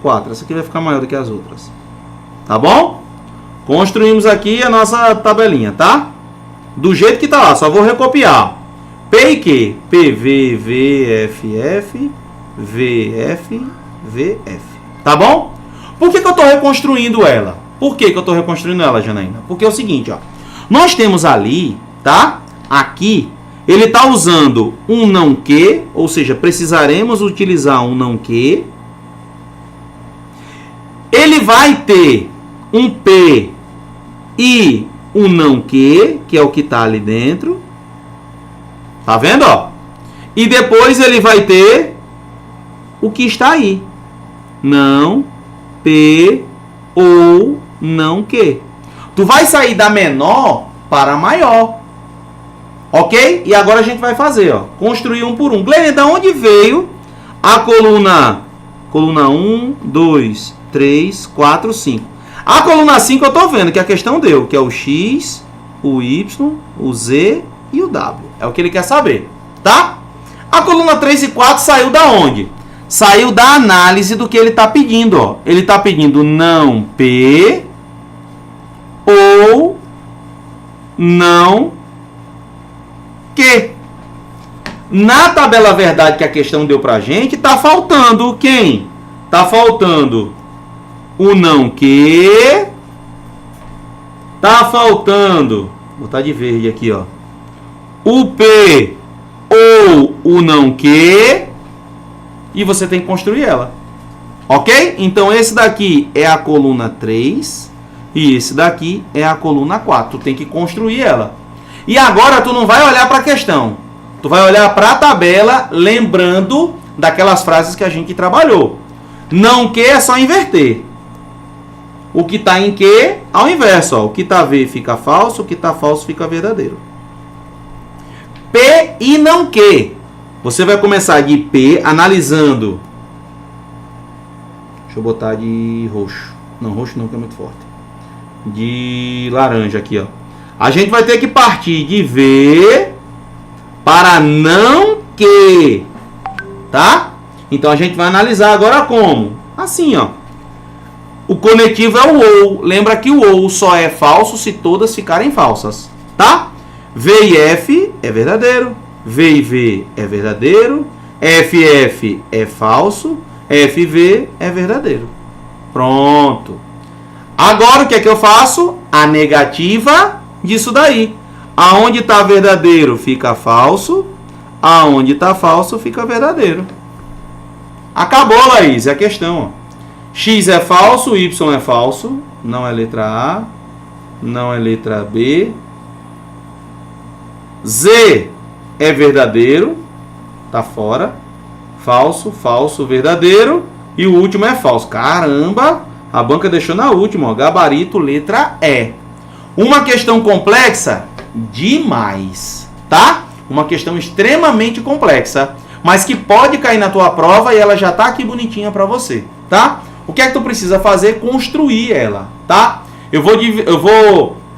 quatro. Essa aqui vai ficar maior do que as outras. Tá bom? Construímos aqui a nossa tabelinha, tá? Do jeito que tá lá, só vou recopiar. P e Q. P, V, V, F, F, V, F, V, F. Tá bom? Por que eu tô reconstruindo ela? Por que eu tô reconstruindo ela, Janaína? Porque é o seguinte, ó. Nós temos ali, tá? Aqui, ele tá usando um não que, ou seja, precisaremos utilizar um não que. Ele vai ter um P e um não que é o que tá ali dentro. Tá vendo, ó? E depois ele vai ter o que está aí. Não, P ou não que. Tu vai sair da menor para a maior. Ok? E agora a gente vai fazer, ó. Construir um por um. Glênia, de onde veio a coluna? Coluna 1, 2, 3, 4, 5. A coluna 5 eu tô vendo que a questão deu, que é o X, o Y, o Z e o W. É o que ele quer saber, tá? A coluna 3 e 4 saiu da onde? Saiu da análise do que ele está pedindo, ó. Ele está pedindo não P ou não Q. Na tabela verdade que a questão deu pra gente, tá faltando quem? Tá faltando o não Q. Tá faltando, vou botar de verde aqui, ó. O P ou o não Q. E você tem que construir ela. Ok? Então esse daqui é a coluna 3. E esse daqui é a coluna 4. Tu tem que construir ela. E agora tu não vai olhar para a questão. Tu vai olhar para a tabela, lembrando daquelas frases que a gente trabalhou. Não que é só inverter. O que está em que, ao inverso. Ó. O que está V fica falso, o que está falso fica verdadeiro. P e não que. Você vai começar de P, analisando. Deixa eu botar de roxo. Não, roxo não, que é muito forte. De laranja aqui, ó. A gente vai ter que partir de V para não que. Tá? Então a gente vai analisar agora como? Assim, ó. O conectivo é o ou. Lembra que o ou só é falso se todas ficarem falsas. Tá? V e F é verdadeiro. V e V é verdadeiro. FF é falso. FV é verdadeiro. Pronto. Agora o que é que eu faço? A negativa disso daí. Aonde está verdadeiro fica falso. Aonde está falso fica verdadeiro. Acabou, Laís, a questão. X é falso, Y é falso. Não é letra A. Não é letra B. Z é verdadeiro. Tá fora. Falso, falso, verdadeiro. E o último é falso. Caramba, a banca deixou na última, ó, gabarito, letra E. Uma questão complexa? Demais, tá? Uma questão extremamente complexa, mas que pode cair na tua prova e ela já tá aqui bonitinha para você, tá? O que é que tu precisa fazer? Construir ela, tá?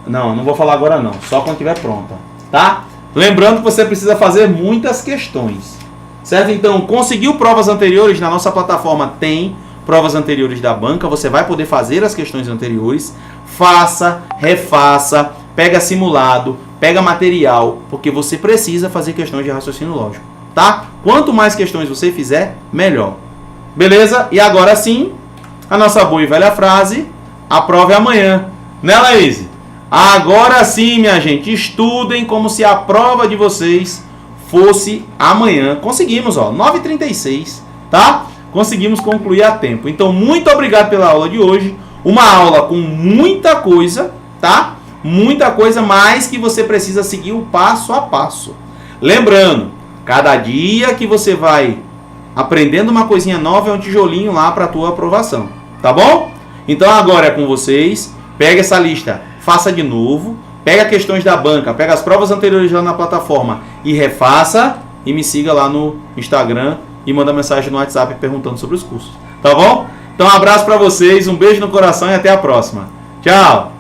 Não vou falar agora não, só quando estiver pronta, tá? Lembrando que você precisa fazer muitas questões, certo? Então, conseguiu provas anteriores? Na nossa plataforma tem provas anteriores da banca, você vai poder fazer as questões anteriores, faça, refaça, pega simulado, pega material, porque você precisa fazer questões de raciocínio lógico, tá? Quanto mais questões você fizer, melhor. Beleza? E agora sim, a nossa boa e velha frase, a prova é amanhã. Né, Laís? Agora sim, minha gente, estudem como se a prova de vocês fosse amanhã. Conseguimos, ó, 9h36, tá? Conseguimos concluir a tempo. Então, muito obrigado pela aula de hoje. Uma aula com muita coisa, tá? Muita coisa, mais que você precisa seguir o passo a passo. Lembrando, cada dia que você vai aprendendo uma coisinha nova é um tijolinho lá para a tua aprovação, tá bom? Então agora é com vocês. Pega essa lista, faça de novo. Pega questões da banca, pega as provas anteriores lá na plataforma e refaça. E me siga lá no Instagram e manda mensagem no WhatsApp perguntando sobre os cursos, tá bom? Então um abraço para vocês, um beijo no coração e até a próxima. Tchau!